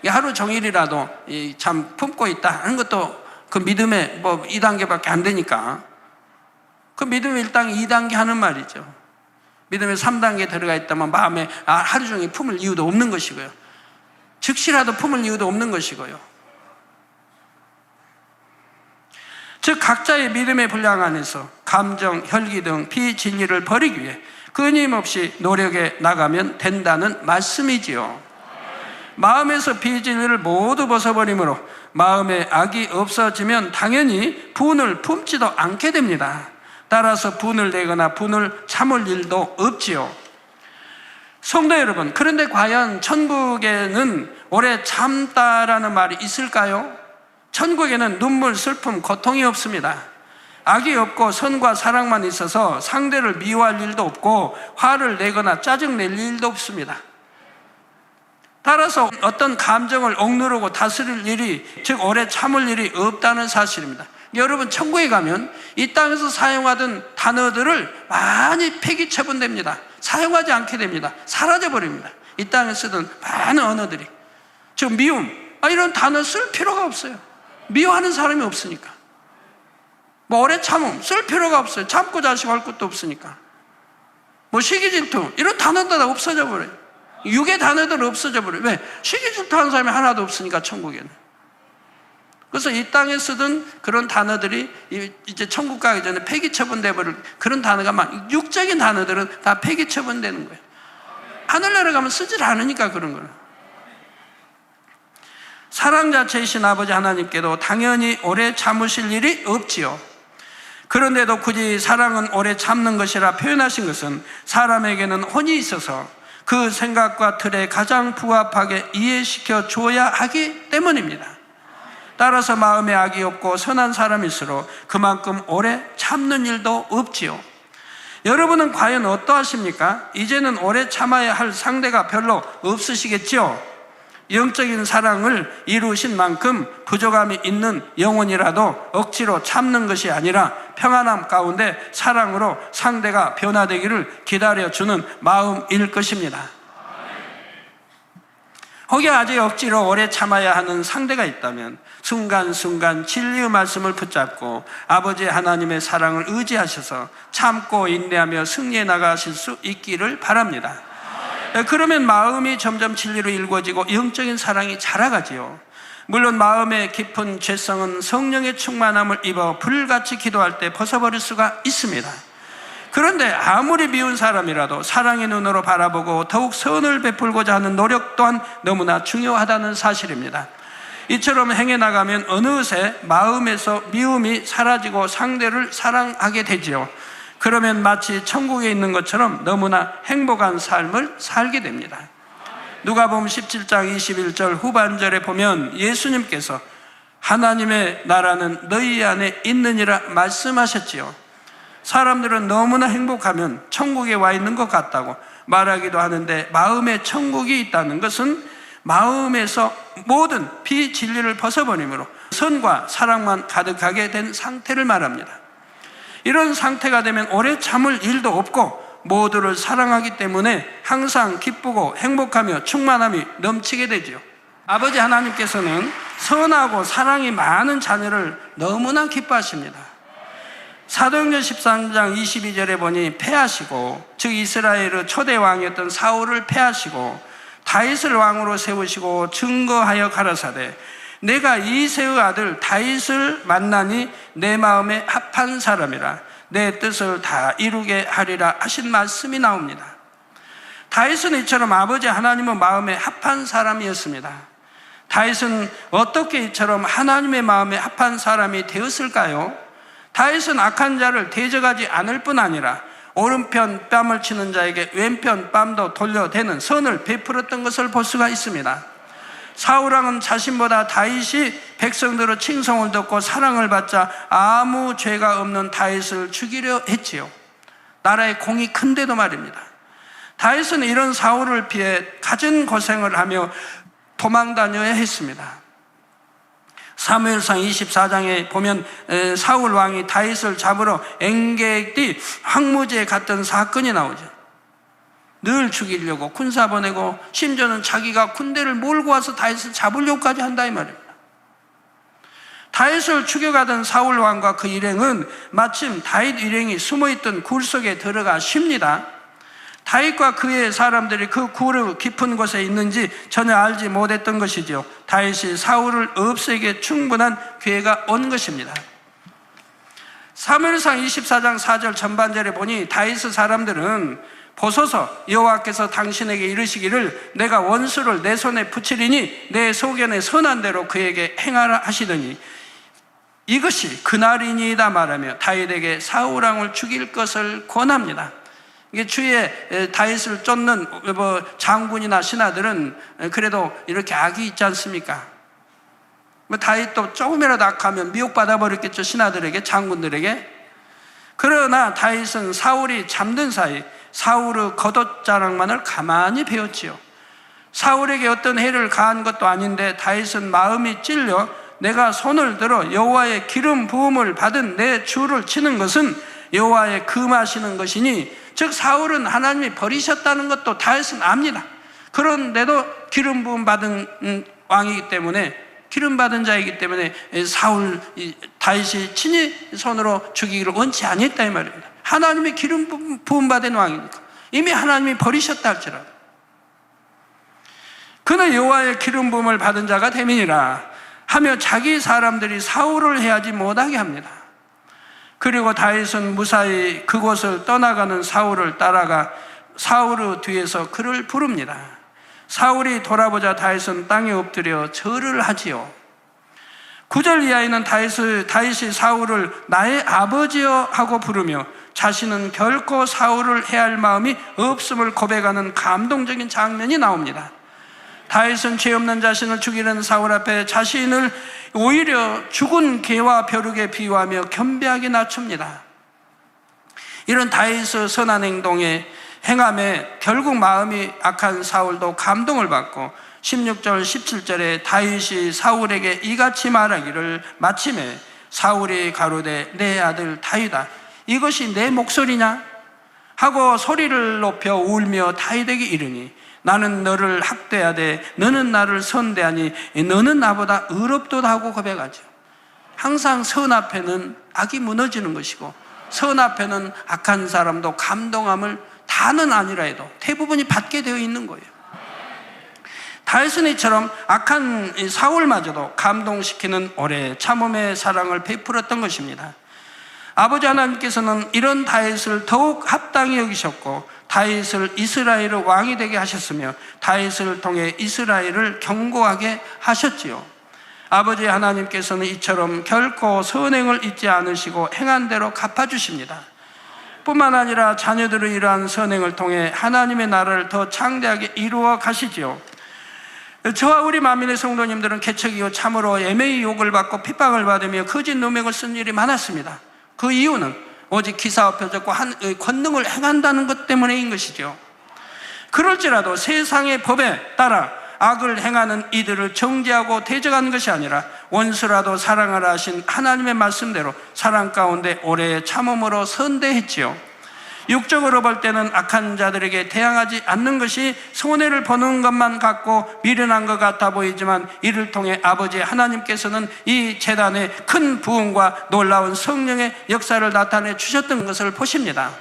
하루 종일이라도 참 품고 있다 하는 것도 그 믿음의 2단계밖에 안 되니까, 그 믿음의 1단계, 2단계 하는 말이죠. 믿음의 3단계에 들어가 있다면 마음에 하루 종일 품을 이유도 없는 것이고요. 즉시라도 품을 이유도 없는 것이고요. 즉 각자의 믿음의 분량 안에서 감정, 혈기 등 비진리를 버리기 위해 끊임없이 노력해 나가면 된다는 말씀이지요. 마음에서 비진리를 모두 벗어버리므로 마음에 악이 없어지면 당연히 분을 품지도 않게 됩니다. 따라서 분을 내거나 분을 참을 일도 없지요. 성도 여러분, 그런데 과연 천국에는 오래 참다라는 말이 있을까요? 천국에는 눈물, 슬픔, 고통이 없습니다. 악이 없고 선과 사랑만 있어서 상대를 미워할 일도 없고 화를 내거나 짜증낼 일도 없습니다. 따라서 어떤 감정을 억누르고 다스릴 일이, 즉 오래 참을 일이 없다는 사실입니다. 여러분 천국에 가면 이 땅에서 사용하던 단어들을 많이 폐기 처분됩니다. 사용하지 않게 됩니다. 사라져버립니다. 이 땅에 쓰던 많은 언어들이. 즉 미움, 이런 단어 쓸 필요가 없어요. 미워하는 사람이 없으니까. 오래 참음 쓸 필요가 없어요. 참고 자시고 할 것도 없으니까. 시기 질투 이런 단어들 다 없어져 버려요. 육의 단어들 없어져 버려요. 왜? 시기 질투하는 사람이 하나도 없으니까 천국에는. 그래서 이 땅에 쓰던 그런 단어들이 이제 천국 가기 전에 폐기 처분돼 버릴 그런 단어가 막 육적인 단어들은 다 폐기 처분되는 거예요. 하늘나라 가면 쓰질 않으니까 그런 거예요. 사랑 자체이신 아버지 하나님께도 당연히 오래 참으실 일이 없지요. 그런데도 굳이 사랑은 오래 참는 것이라 표현하신 것은 사람에게는 혼이 있어서 그 생각과 틀에 가장 부합하게 이해시켜 줘야 하기 때문입니다. 따라서 마음에 악이 없고 선한 사람일수록 그만큼 오래 참는 일도 없지요. 여러분은 과연 어떠하십니까? 이제는 오래 참아야 할 상대가 별로 없으시겠죠? 영적인 사랑을 이루신 만큼 부족함이 있는 영혼이라도 억지로 참는 것이 아니라 평안함 가운데 사랑으로 상대가 변화되기를 기다려주는 마음일 것입니다. 혹여 아직 억지로 오래 참아야 하는 상대가 있다면 순간순간 진리의 말씀을 붙잡고 아버지 하나님의 사랑을 의지하셔서 참고 인내하며 승리해 나가실 수 있기를 바랍니다. 그러면 마음이 점점 진리로 일궈지고 영적인 사랑이 자라가지요. 물론 마음의 깊은 죄성은 성령의 충만함을 입어 불같이 기도할 때 벗어버릴 수가 있습니다. 그런데 아무리 미운 사람이라도 사랑의 눈으로 바라보고 더욱 선을 베풀고자 하는 노력 또한 너무나 중요하다는 사실입니다. 이처럼 행해 나가면 어느새 마음에서 미움이 사라지고 상대를 사랑하게 되지요. 그러면 마치 천국에 있는 것처럼 너무나 행복한 삶을 살게 됩니다. 누가복음 17장 21절 후반절에 보면 예수님께서 하나님의 나라는 너희 안에 있느니라 말씀하셨지요. 사람들은 너무나 행복하면 천국에 와 있는 것 같다고 말하기도 하는데, 마음에 천국이 있다는 것은 마음에서 모든 비진리를 벗어버림으로 선과 사랑만 가득하게 된 상태를 말합니다. 이런 상태가 되면 오래 참을 일도 없고 모두를 사랑하기 때문에 항상 기쁘고 행복하며 충만함이 넘치게 되죠. 아버지 하나님께서는 선하고 사랑이 많은 자녀를 너무나 기뻐하십니다. 사도행전 13장 22절에 보니 패하시고, 즉 이스라엘의 초대 왕이었던 사울을 패하시고 다윗을 왕으로 세우시고 증거하여 가라사대 내가 이새의 아들 다윗을 만나니 내 마음에 합한 사람이라 내 뜻을 다 이루게 하리라 하신 말씀이 나옵니다. 다윗은 이처럼 아버지 하나님의 마음에 합한 사람이었습니다. 다윗은 어떻게 이처럼 하나님의 마음에 합한 사람이 되었을까요? 다윗은 악한 자를 대적하지 않을 뿐 아니라 오른편 뺨을 치는 자에게 왼편 뺨도 돌려대는 선을 베풀었던 것을 볼 수가 있습니다. 사울왕은 자신보다 다윗이 백성들의 칭송을 듣고 사랑을 받자 아무 죄가 없는 다윗을 죽이려 했지요. 나라의 공이 큰데도 말입니다. 다윗은 이런 사울을 피해 갖은 고생을 하며 도망 다녀야 했습니다. 사무엘상 24장에 보면 사울 왕이 다윗을 잡으러 엔게디 황무지에 갔던 사건이 나오죠. 늘 죽이려고 군사 보내고 심지어는 자기가 군대를 몰고 와서 다윗을 잡으려고까지 한다 이 말입니다. 다윗을 죽여가던 사울 왕과 그 일행은 마침 다윗 일행이 숨어있던 굴 속에 들어가 쉽니다. 다윗과 그의 사람들이 그 굴의 깊은 곳에 있는지 전혀 알지 못했던 것이죠. 다윗이 사울을 없애기에 충분한 기회가 온 것입니다. 사무엘상 24장 4절 전반절에 보니 다윗의 사람들은 보소서 여호와께서 당신에게 이르시기를 내가 원수를 내 손에 붙이리니 내 소견에 선한 대로 그에게 행하라 하시더니 이것이 그날이니이다 말하며 다윗에게 사울왕을 죽일 것을 권합니다. 이게 주위에 다윗을 쫓는 장군이나 신하들은 그래도 이렇게 악이 있지 않습니까? 다윗도 조금이라도 악하면 미혹받아 버렸겠죠. 신하들에게, 장군들에게. 그러나 다윗은 사울이 잠든 사이 사울의 겉옷자락만을 가만히 배웠지요. 사울에게 어떤 해를 가한 것도 아닌데 다윗은 마음이 찔려 내가 손을 들어 여호와의 기름 부음을 받은 내 주를 치는 것은 여호와의 금하시는 것이니, 즉 사울은 하나님이 버리셨다는 것도 다윗은 압니다. 그런데도 기름 부음 받은 왕이기 때문에, 기름 받은 자이기 때문에 다윗이 친히 손으로 죽이기를 원치 않았다 이 말입니다. 하나님이 기름 부음 받은 왕이니까 이미 하나님이 버리셨다 할지라도 그는 여호와의 기름 부음을 받은 자가 됨이니라 하며 자기 사람들이 사울을 해하지 못하게 합니다. 그리고 다윗은 무사히 그곳을 떠나가는 사울을 따라가 사울의 뒤에서 그를 부릅니다. 사울이 돌아보자 다윗은 땅에 엎드려 절을 하지요. 9절 이하에는 다윗이 사울을 나의 아버지여 하고 부르며 자신은 결코 사울을 해할 마음이 없음을 고백하는 감동적인 장면이 나옵니다. 다윗은 죄 없는 자신을 죽이는 사울 앞에 자신을 오히려 죽은 개와 벼룩에 비유하며 겸비하게 낮춥니다. 이런 다윗의 선한 행함에 결국 마음이 악한 사울도 감동을 받고 16절 17절에 다윗이 사울에게 이같이 말하기를 마침에 사울이 가로되 내 아들 다윗아 이것이 내 목소리냐 하고 소리를 높여 울며 다윗에게 이르니 나는 너를 학대하되 너는 나를 선대하니 너는 나보다 의롭도다 하고 고백하죠. 항상 선 앞에는 악이 무너지는 것이고 선 앞에는 악한 사람도 감동함을 다는 아니라 해도 대부분이 받게 되어 있는 거예요. 다윗은 이처럼 악한 사울마저도 감동시키는 오래 참음의 사랑을 베풀었던 것입니다. 아버지 하나님께서는 이런 다윗을 더욱 합당히 여기셨고 다윗을 이스라엘의 왕이 되게 하셨으며 다윗을 통해 이스라엘을 견고하게 하셨지요. 아버지 하나님께서는 이처럼 결코 선행을 잊지 않으시고 행한 대로 갚아주십니다. 뿐만 아니라 자녀들의 이러한 선행을 통해 하나님의 나라를 더 창대하게 이루어 가시지요. 저와 우리 만민의 성도님들은 개척 이후 참으로 애매히 욕을 받고 핍박을 받으며 거짓 누명을 쓴 일이 많았습니다. 그 이유는 오직 기사와 표적과 권능을 행한다는 것 때문인 것이죠. 그럴지라도 세상의 법에 따라 악을 행하는 이들을 정죄하고 대적하는 것이 아니라 원수라도 사랑하라 하신 하나님의 말씀대로 사랑 가운데 오래 참음으로 선대했지요. 육적으로 볼 때는 악한 자들에게 대항하지 않는 것이 손해를 보는 것만 같고 미련한 것 같아 보이지만 이를 통해 아버지 하나님께서는 이 재단에 큰 부흥과 놀라운 성령의 역사를 나타내 주셨던 것을 보십니다.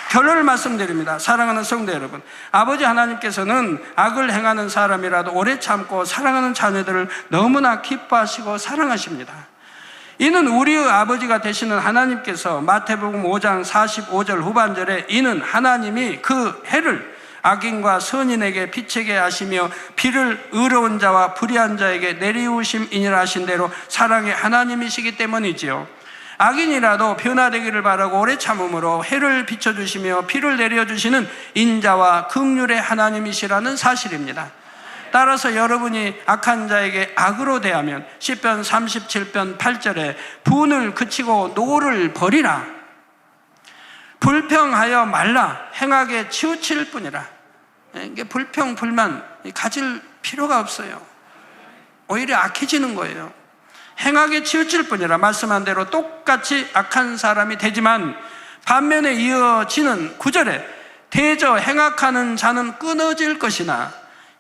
결론을 말씀드립니다. 사랑하는 성도 여러분, 아버지 하나님께서는 악을 행하는 사람이라도 오래 참고 사랑하는 자녀들을 너무나 기뻐하시고 사랑하십니다. 이는 우리의 아버지가 되시는 하나님께서 마태복음 5장 45절 후반절에 이는 하나님이 그 해를 악인과 선인에게 비치게 하시며 비를 의로운 자와 불의한 자에게 내리우심이니라 하신 대로 사랑의 하나님이시기 때문이지요. 악인이라도 변화되기를 바라고 오래 참음으로 해를 비춰주시며 비를 내려주시는 인자와 긍휼의 하나님이시라는 사실입니다. 따라서 여러분이 악한 자에게 악으로 대하면 시편 37편 8절에 분을 그치고 노를 버리라, 불평하여 말라, 행하게 치우칠 뿐이라. 이게 불평 불만 가질 필요가 없어요. 오히려 악해지는 거예요. 행하게 치우칠 뿐이라 말씀한 대로 똑같이 악한 사람이 되지만 반면에 이어지는 9절에 대저 행악하는 자는 끊어질 것이나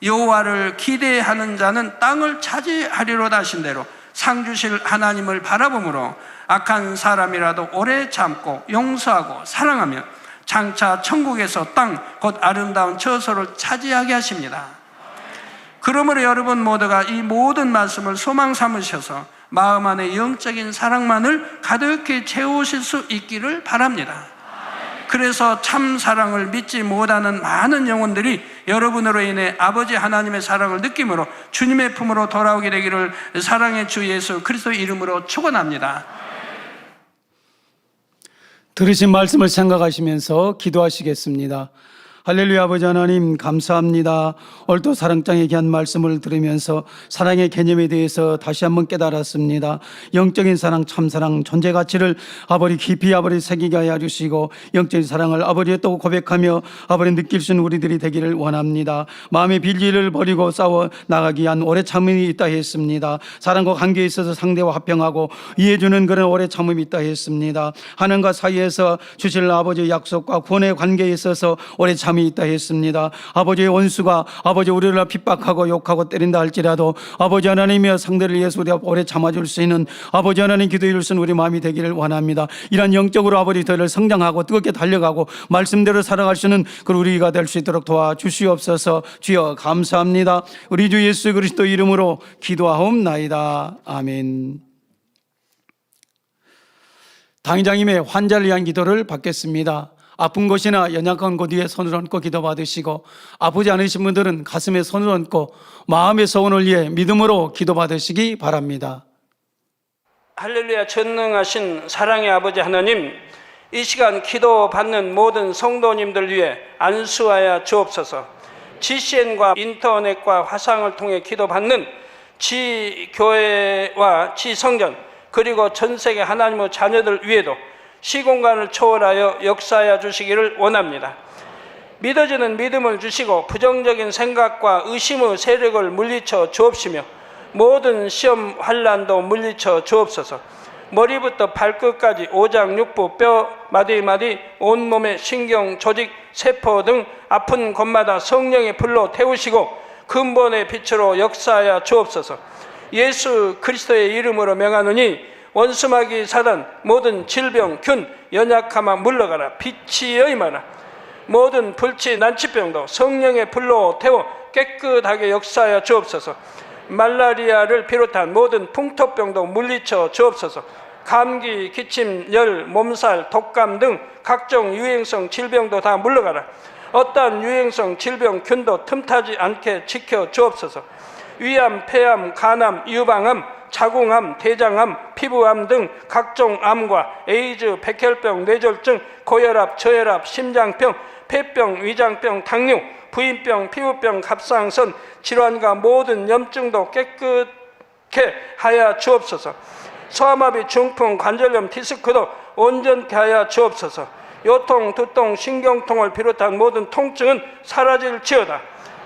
여호와를 기대하는 자는 땅을 차지하리로다 하신 대로 상 주실 하나님을 바라보므로 악한 사람이라도 오래 참고 용서하고 사랑하며 장차 천국에서 땅 곧 아름다운 처소를 차지하게 하십니다. 그러므로 여러분 모두가 이 모든 말씀을 소망 삼으셔서 마음 안에 영적인 사랑만을 가득히 채우실 수 있기를 바랍니다. 그래서 참 사랑을 믿지 못하는 많은 영혼들이 여러분으로 인해 아버지 하나님의 사랑을 느낌으로 주님의 품으로 돌아오게 되기를 사랑의 주 예수 그리스도의 이름으로 축원합니다. 들으신 말씀을 생각하시면서 기도하시겠습니다. 할렐루야. 아버지 하나님 감사합니다. 오늘도 사랑장에 귀한 말씀을 들으면서 사랑의 개념에 대해서 다시 한번 깨달았습니다. 영적인 사랑, 참사랑, 존재 가치를 아버지 깊이 아버지 새기게 하여 주시고 영적인 사랑을 아버지에 또 고백하며 아버지 느낄 수 있는 우리들이 되기를 원합니다. 마음의 빌기를 버리고 싸워 나가기 위한 오래 참음이 있다 했습니다. 사랑과 관계에 있어서 상대와 화평하고 이해주는 그런 오래 참음이 있다 했습니다. 하나님과 사이에서 주실 아버지의 약속과 구원의 관계에 있어서 오래 참음이 있다 했습니다. 아버지의 원수가 아버지 우리를 핍박하고 욕하고 때린다 할지라도 아버지 하나님이여 상대를 위해서 우리가 오래 참아줄 수 있는 아버지 하나님 기도해 주신 우리 마음이 되기를 원합니다. 이런 영적으로 아버지 저희를 성장하고 뜨겁게 달려가고 말씀대로 살아갈 수 있는 그 우리가 될 수 있도록 도와주시옵소서. 주여 감사합니다. 우리 주 예수 그리스도 이름으로 기도하옵나이다. 아멘. 당회장님의 환자를 위한 기도를 받겠습니다. 아픈 곳이나 연약한 곳 위에 손을 얹고 기도받으시고 아프지 않으신 분들은 가슴에 손을 얹고 마음의 소원을 위해 믿음으로 기도받으시기 바랍니다. 할렐루야. 전능하신 사랑의 아버지 하나님, 이 시간 기도받는 모든 성도님들 위해 안수하여 주옵소서. GCN과 인터넷과 화상을 통해 기도받는 지교회와 지성전 그리고 전세계 하나님의 자녀들 위에도 시공간을 초월하여 역사하여 주시기를 원합니다. 믿어지는 믿음을 주시고 부정적인 생각과 의심의 세력을 물리쳐 주옵시며 모든 시험 환난도 물리쳐 주옵소서. 머리부터 발끝까지 오장육부 뼈 마디마디 온몸의 신경 조직 세포 등 아픈 곳마다 성령의 불로 태우시고 근본의 빛으로 역사하여 주옵소서. 예수 그리스도의 이름으로 명하노니 원수마귀 사단 모든 질병 균 연약함아 물러가라. 빛이 여임하라. 모든 불치 난치병도 성령의 불로 태워 깨끗하게 역사하여 주옵소서. 말라리아를 비롯한 모든 풍토병도 물리쳐 주옵소서. 감기, 기침, 열, 몸살, 독감 등 각종 유행성 질병도 다 물러가라. 어떠한 유행성 질병 균도 틈타지 않게 지켜 주옵소서. 위암, 폐암, 간암, 유방암, 자궁암, 대장암, 피부암 등 각종 암과 에이즈, 백혈병, 뇌졸중, 고혈압, 저혈압, 심장병, 폐병, 위장병, 당뇨, 부인병, 피부병, 갑상선 질환과 모든 염증도 깨끗게 하여 주옵소서. 소아마비, 중풍, 관절염, 디스크도 온전케 하여 주옵소서. 요통, 두통, 신경통을 비롯한 모든 통증은 사라질지어다.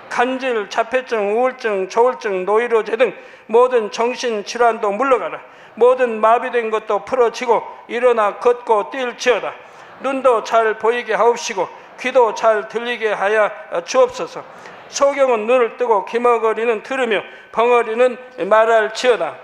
간질, 자폐증, 우울증, 조울증, 노이로제 등 모든 정신질환도 물러가라. 모든 마비된 것도 풀어지고 일어나 걷고 뛸지어다. 눈도 잘 보이게 하옵시고 귀도 잘 들리게 하여 주옵소서. 소경은 눈을 뜨고 기머거리는 들으며 벙어리는 말할지어다.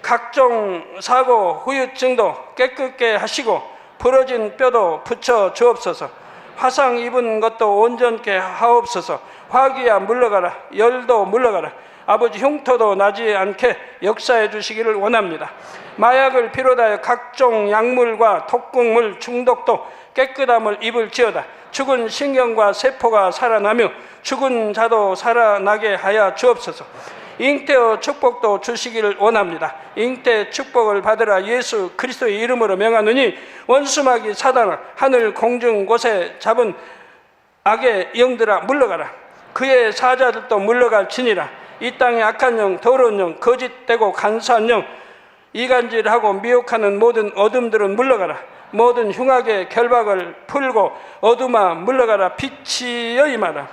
각종 사고, 후유증도 깨끗게 하시고 부러진 뼈도 붙여 주옵소서. 화상 입은 것도 온전케 하옵소서. 화기야 물러가라. 열도 물러가라. 아버지 흉터도 나지 않게 역사해 주시기를 원합니다. 마약을 비롯하여 각종 약물과 독극물 중독도 깨끗함을 입을지어다. 죽은 신경과 세포가 살아나며 죽은 자도 살아나게 하여 주옵소서. 잉태의 축복도 주시기를 원합니다. 잉태 축복을 받으라. 예수 그리스도의 이름으로 명하노니 원수마귀 사단아 하늘 공중 곳에 잡은 악의 영들아 물러가라. 그의 사자들도 물러갈지니라. 이 땅의 악한 영, 더러운 영, 거짓되고 간사한 영, 이간질하고 미혹하는 모든 어둠들은 물러가라. 모든 흉악의 결박을 풀고 어둠아 물러가라. 빛이여 임하라.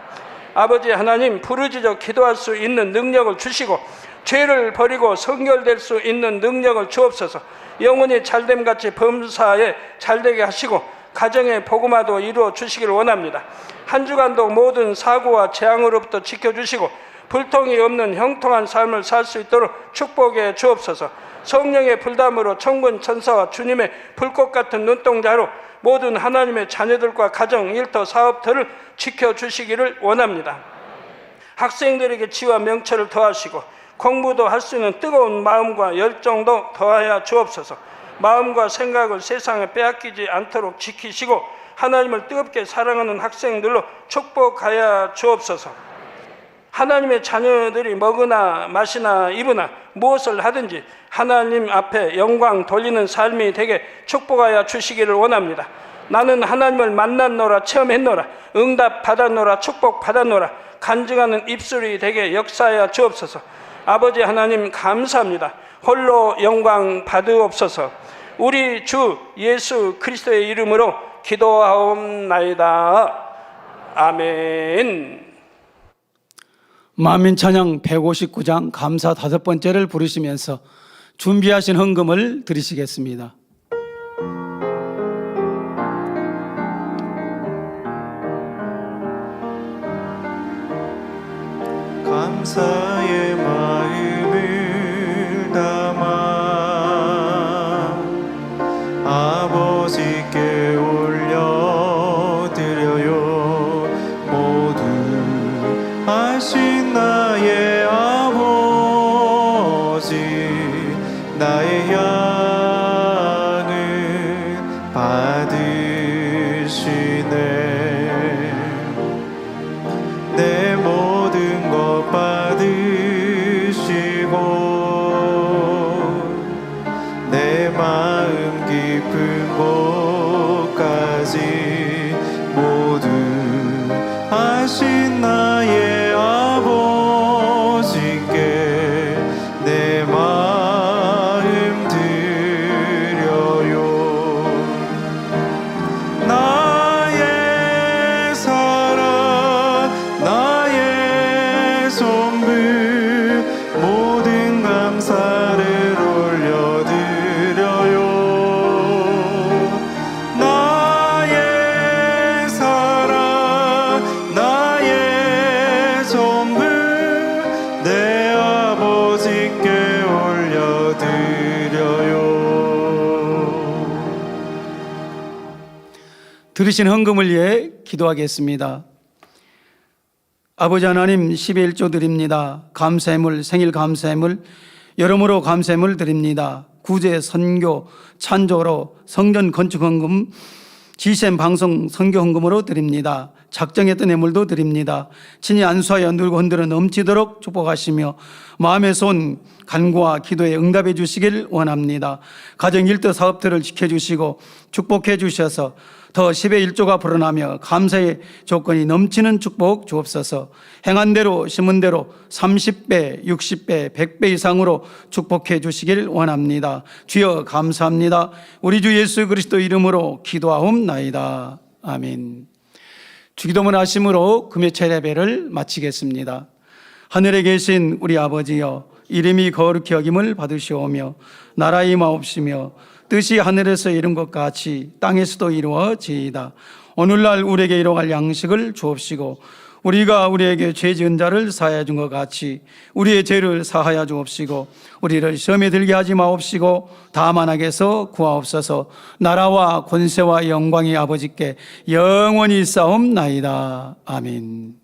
아버지 하나님, 부르짖어 기도할 수 있는 능력을 주시고 죄를 버리고 성결될 수 있는 능력을 주옵소서. 영혼이 잘됨같이 범사에 잘되게 하시고 가정의 복음화도 이루어 주시기를 원합니다. 한 주간도 모든 사고와 재앙으로부터 지켜주시고 불통이 없는 형통한 삶을 살 수 있도록 축복해 주옵소서. 성령의 불담으로 천군 천사와 주님의 불꽃 같은 눈동자로 모든 하나님의 자녀들과 가정, 일터, 사업들을 지켜주시기를 원합니다. 학생들에게 지와 명철을 더하시고 공부도 할 수 있는 뜨거운 마음과 열정도 더하여 주옵소서. 마음과 생각을 세상에 빼앗기지 않도록 지키시고 하나님을 뜨겁게 사랑하는 학생들로 축복하여 주옵소서. 하나님의 자녀들이 먹으나 마시나 입으나 무엇을 하든지 하나님 앞에 영광 돌리는 삶이 되게 축복하여 주시기를 원합니다. 나는 하나님을 만났노라, 체험했노라, 응답 받았노라, 축복 받았노라, 간증하는 입술이 되게 역사하여 주옵소서. 아버지 하나님 감사합니다. 홀로 영광 받으옵소서. 우리 주 예수 그리스도의 이름으로 기도하옵나이다. 아멘. 만민 찬양 159장 감사 5번째를 부르시면서 준비하신 헌금을 드리시겠습니다. 감사의 마음을 담아 아버지께 올려드려요. 모두 하신 나의 아버지, 나의 양은 받으시네. 내 모든 것 받으시고 내 마음 깊은 곳까지 모두 하신 나의 아버지께 내 마음 드려요. 나의 사랑, 나의 전부, 모든 감사를 올려드려요. 나의 사랑, 나의 전부, 내 아버지께 올려드려요. 들으신 헌금을 위해 기도하겠습니다. 아버지 하나님, 11조 드립니다. 감사함을, 생일 감사함을 여러모로 감사함을 드립니다. 구제, 선교, 찬조로 성전 건축 헌금, GCM 방송 선교 헌금으로 드립니다. 작정했던 예물도 드립니다. 친히 안수하여 누르고 흔들어 넘치도록 축복하시며 마음에 쏜 간구와 기도에 응답해 주시길 원합니다. 가정 일터 사업들을 지켜주시고 축복해 주셔서 더 10의 1조가 불어나며 감사의 조건이 넘치는 축복 주옵소서. 행한 대로 심은 대로 30배, 60배, 100배 이상으로 축복해 주시길 원합니다. 주여 감사합니다. 우리 주 예수 그리스도 이름으로 기도하옵나이다. 아멘. 주기도문 하심으로 금요철 예배를 마치겠습니다. 하늘에 계신 우리 아버지여, 이름이 거룩히 여김을 받으시오며 나라 임하옵시며 뜻이 하늘에서 이룬 것 같이 땅에서도 이루어지이다. 오늘날 우리에게 일용할 양식을 주옵시고 우리가 우리에게 죄 지은 자를 사하여 준 것 같이 우리의 죄를 사하여 주옵시고 우리를 시험에 들게 하지 마옵시고 다만 악에서 구하옵소서. 나라와 권세와 영광이 아버지께 영원히 있사옵나이다. 아멘.